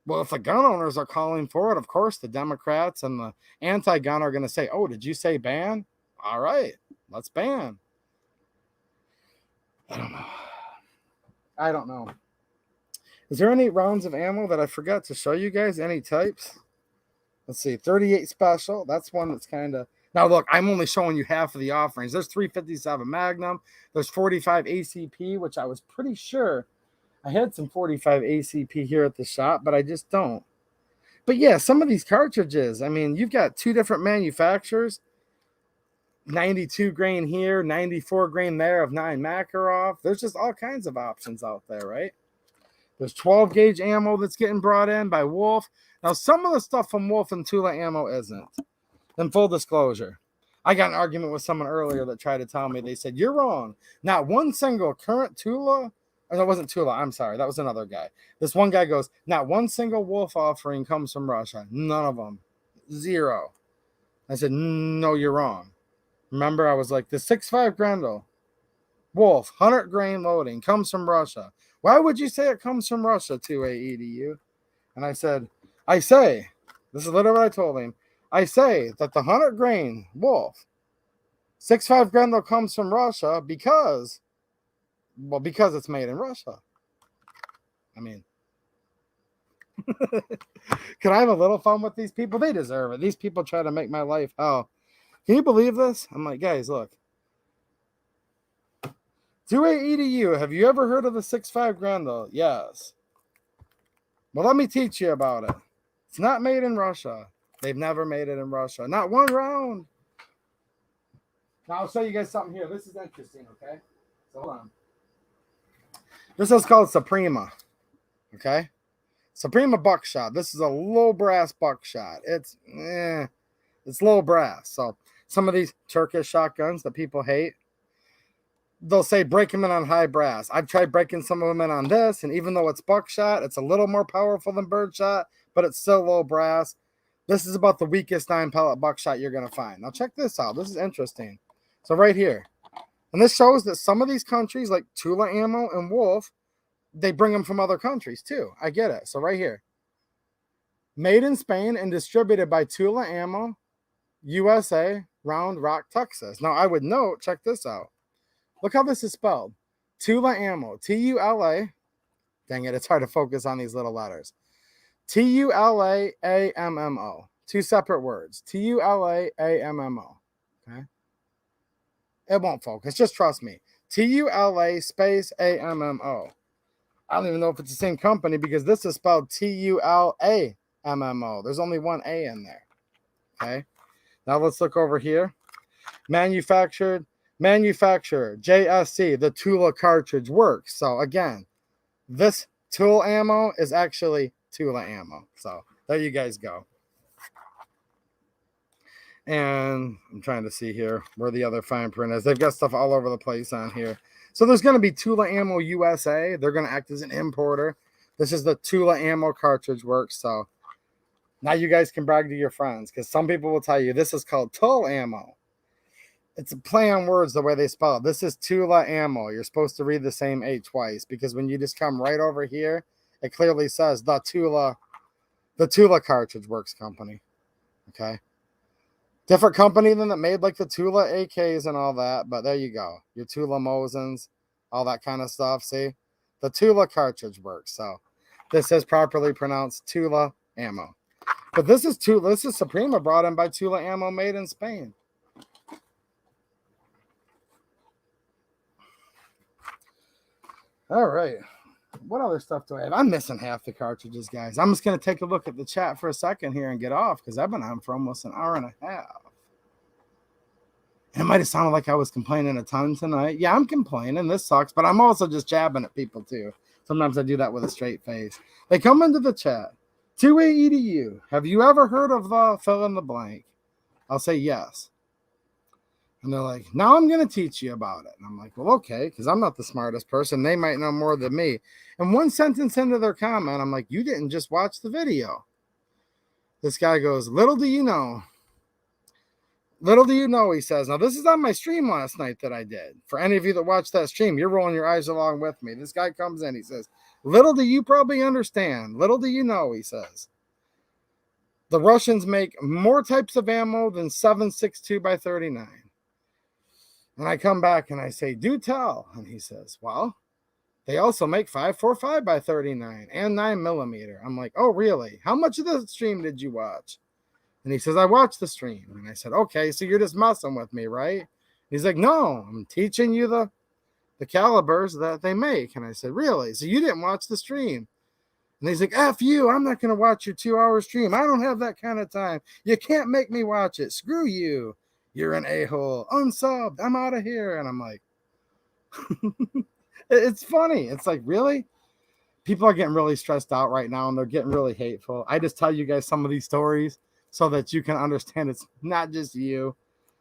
Well, if the gun owners are calling for it, of course, the Democrats and the anti-gun are going to say, oh, did you say ban? All right, let's ban. I don't know. Is there any rounds of ammo that I forgot to show you guys? Any types? Let's see, 38 special. That's one that's kind of... Now, look, I'm only showing you half of the offerings. There's 357 Magnum. There's 45 ACP, which I was pretty sure I had some 45 ACP here at the shop, but I just don't. But yeah, some of these cartridges, I mean, you've got two different manufacturers. 92 grain here, 94 grain there of 9 Makarov. There's just all kinds of options out there, right? There's 12 gauge ammo that's getting brought in by Wolf. Now, some of the stuff from Wolf and Tula ammo isn't. In full disclosure, I got an argument with someone earlier that tried to tell me, they said, you're wrong. Not one single current Tula, or that wasn't Tula, I'm sorry, that was another guy. This one guy goes, not one single Wolf offering comes from Russia. None of them. Zero. I said, no, you're wrong. Remember, I was like, the 6.5 Grendel, Wolf, 100 grain loading, comes from Russia. Why would you say it comes from Russia, 2AE to you? And I said, I say, this is literally what I told him, I say that the 100 grain Wolf, 6.5 Grendel comes from Russia because it's made in Russia. I mean, can I have a little fun with these people? They deserve it. These people try to make my life hell. Can you believe this? I'm like, guys, look. 2AE to you. Have you ever heard of the 6.5 Grendel? Yes. Well, let me teach you about it. It's not made in Russia. They've never made it in Russia. Not one round. Now, I'll show you guys something here. This is interesting, okay? So, hold on. This is called Suprema, okay? Suprema buckshot. This is a low brass buckshot. It's low brass. So, some of these Turkish shotguns that people hate, they'll say break them in on high brass. I've tried breaking some of them in on this, and even though it's buckshot, it's a little more powerful than birdshot, but it's still low brass. This is about the weakest 9-pellet buckshot you're going to find. Now check this out. This is interesting. So right here, and this shows that some of these countries, like Tula Ammo and Wolf, they bring them from other countries too. I get it. So right here, made in Spain and distributed by Tula Ammo, USA, Round Rock, Texas. Now I would note, check this out. Look how this is spelled. Tula Ammo. T-U-L-A. Dang it, it's hard to focus on these little letters. T-U-L-A-A-M-M-O. Two separate words. T-U-L-A-A-M-M-O. Okay? It won't focus. Just trust me. T-U-L-A space A-M-M-O. I don't even know if it's the same company because this is spelled T-U-L-A-M-M-O. There's only one A in there. Okay? Now let's look over here. Manufacturer, JSC, the Tula cartridge works. So again, this tool ammo is actually Tula ammo. So there you guys go. And I'm trying to see here where the other fine print is. They've got stuff all over the place on here. So there's going to be Tula Ammo USA. They're going to act as an importer. This is the Tula Ammo cartridge works. So now you guys can brag to your friends, because some people will tell you this is called Tull Ammo. It's a play on words the way they spell it. This is Tula Ammo. You're supposed to read the same A twice, because when you just come right over here, it clearly says the Tula Cartridge Works Company. Okay. Different company than that made like the Tula AKs and all that, but there you go. Your Tula Mosins, all that kind of stuff. See? The Tula Cartridge Works. So this is properly pronounced Tula Ammo. But this is Suprema, brought in by Tula Ammo, made in Spain. All right. What other stuff do I have? I'm missing half the cartridges, guys. I'm just going to take a look at the chat for a second here and get off, because I've been on for almost an hour and a half. And it might have sounded like I was complaining a ton tonight. Yeah, I'm complaining. This sucks, but I'm also just jabbing at people too. Sometimes I do that with a straight face. They come into the chat. 2A EDU. Have you ever heard of the fill in the blank? I'll say yes. And they're like, now I'm going to teach you about it. And I'm like, well, okay, because I'm not the smartest person. They might know more than me. And one sentence into their comment, I'm like, you didn't just watch the video. This guy goes, little do you know. Little do you know, he says. Now, this is on my stream last night that I did. For any of you that watched that stream, you're rolling your eyes along with me. This guy comes in, he says, little do you probably understand. Little do you know, he says. The Russians make more types of ammo than 7.62 by 39. And I come back and I say, do tell. And he says, well, they also make 5.45 by 39 and 9mm. I'm like, oh, really? How much of the stream did you watch? And he says, I watched the stream. And I said, okay, so you're just messing with me, right? He's like, no, I'm teaching you the calibers that they make. And I said, really? So you didn't watch the stream? And he's like, F you, I'm not going to watch your 2-hour stream. I don't have that kind of time. You can't make me watch it. Screw you. You're an a-hole. Unsubbed. I'm out of here. And I'm like, it's funny. It's like, really? People are getting really stressed out right now, and they're getting really hateful. I just tell you guys some of these stories so that you can understand it's not just you.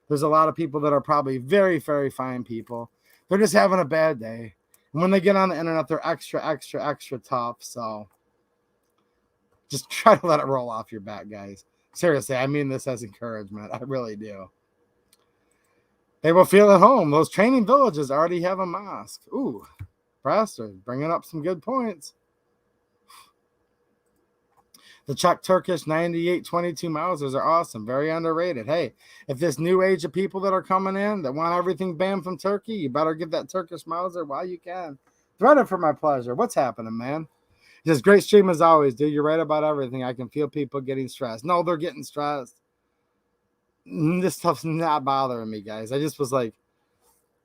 There's a lot of people that are probably very, very fine people. They're just having a bad day. And when they get on the internet, they're extra, extra, extra tough. So just try to let it roll off your back, guys. Seriously, I mean this as encouragement. I really do. They will feel at home. Those training villages already have a mosque. Ooh, Braster, bringing up some good points. The Czech Turkish 98-22 Mausers are awesome. Very underrated. Hey, if this new age of people that are coming in that want everything banned from Turkey, you better get that Turkish Mauser while you can. Thread it for my pleasure. What's happening, man? Just great stream as always, dude. You're right about everything. I can feel people getting stressed. No, they're getting stressed. This stuff's not bothering me, guys. I just was like,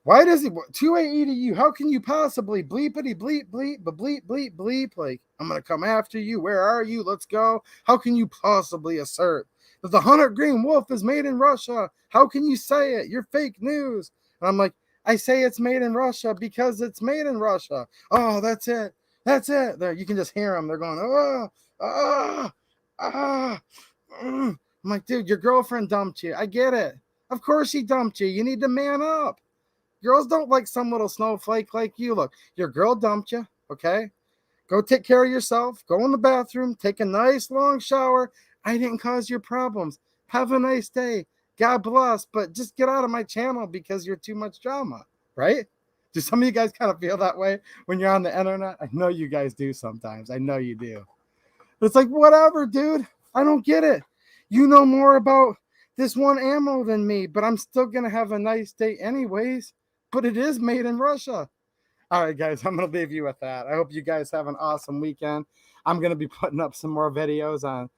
why does he 2A to you? How can you possibly bleepity bleep bleep but bleep bleep bleep? Like, I'm gonna come after you. Where are you? Let's go. How can you possibly assert that the 100 Green Wolf is made in Russia? How can you say it? You're fake news. And I'm like, I say it's made in Russia because it's made in Russia. Oh, that's it. That's it. There, you can just hear them. They're going, I'm like, dude, your girlfriend dumped you. I get it. Of course she dumped you. You need to man up. Girls don't like some little snowflake like you. Look, your girl dumped you, okay? Go take care of yourself. Go in the bathroom. Take a nice long shower. I didn't cause your problems. Have a nice day. God bless. But just get out of my channel because you're too much drama, right? Do some of you guys kind of feel that way when you're on the internet? I know you guys do sometimes. I know you do. It's like, whatever, dude. I don't get it. You know more about this one ammo than me, but I'm still going to have a nice day anyways. But it is made in Russia. All right, guys, I'm going to leave you with that. I hope you guys have an awesome weekend. I'm going to be putting up some more videos on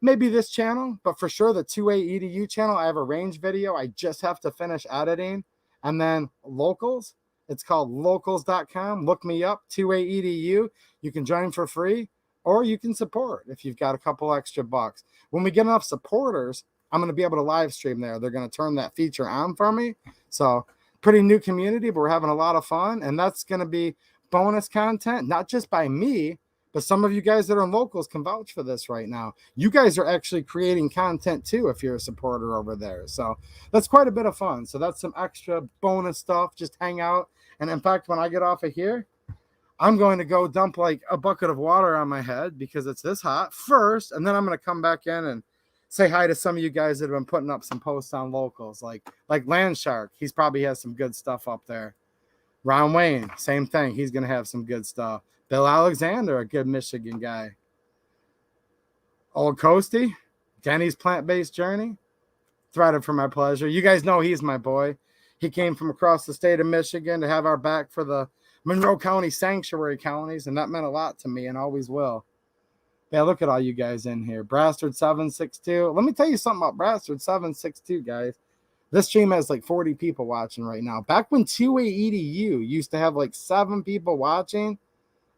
maybe this channel, but for sure the 2A EDU channel. I have a range video. I just have to finish editing. And then locals, it's called locals.com. Look me up, 2A EDU. You can join for free, or you can support if you've got a couple extra bucks. When we get enough supporters, I'm going to be able to live stream there. They're going to turn that feature on for me. So pretty new community, but we're having a lot of fun. And that's going to be bonus content, not just by me, But some of you guys that are in locals can vouch for this right now. You guys are actually creating content too if you're a supporter over there. So that's quite a bit of fun. So that's some extra bonus stuff. Just hang out. And in fact, when I get off of here, I'm going to go dump like a bucket of water on my head because it's this hot first. And then I'm going to come back in and say hi to some of you guys that have been putting up some posts on locals, like Land Shark. He's probably has some good stuff up there. Ron Wayne, same thing. He's going to have some good stuff. Bill Alexander, a good Michigan guy. Old Coasty, Denny's Plant-Based Journey. Threaded for my pleasure. You guys know he's my boy. He came from across the state of Michigan to have our back for the Monroe County sanctuary counties, and that meant a lot to me and always will. Yeah, look at all you guys in here. Brastard 762. Let me tell you something about Brastard 762, guys. This stream has like 40 people watching right now. Back when 2A EDU used to have like 7 people watching,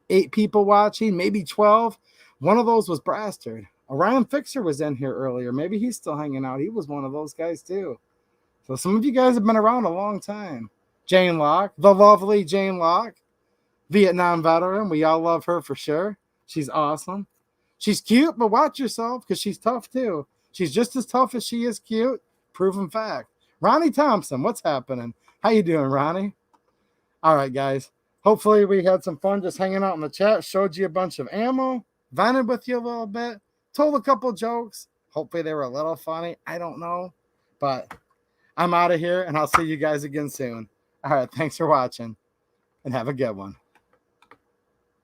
8 people watching, maybe 12. One of those was Brastard. Orion Fixer was in here earlier. Maybe he's still hanging out. He was one of those guys too. So some of you guys have been around a long time. Jane Locke, the lovely Jane Locke, Vietnam veteran. We all love her for sure. She's awesome. She's cute, but watch yourself because she's tough too. She's just as tough as she is cute. Proven fact. Ronnie Thompson, what's happening? How you doing, Ronnie? All right, guys. Hopefully we had some fun just hanging out in the chat. Showed you a bunch of ammo. Vented with you a little bit. Told a couple jokes. Hopefully they were a little funny. I don't know. But I'm out of here, and I'll see you guys again soon. All right, thanks for watching, and have a good one.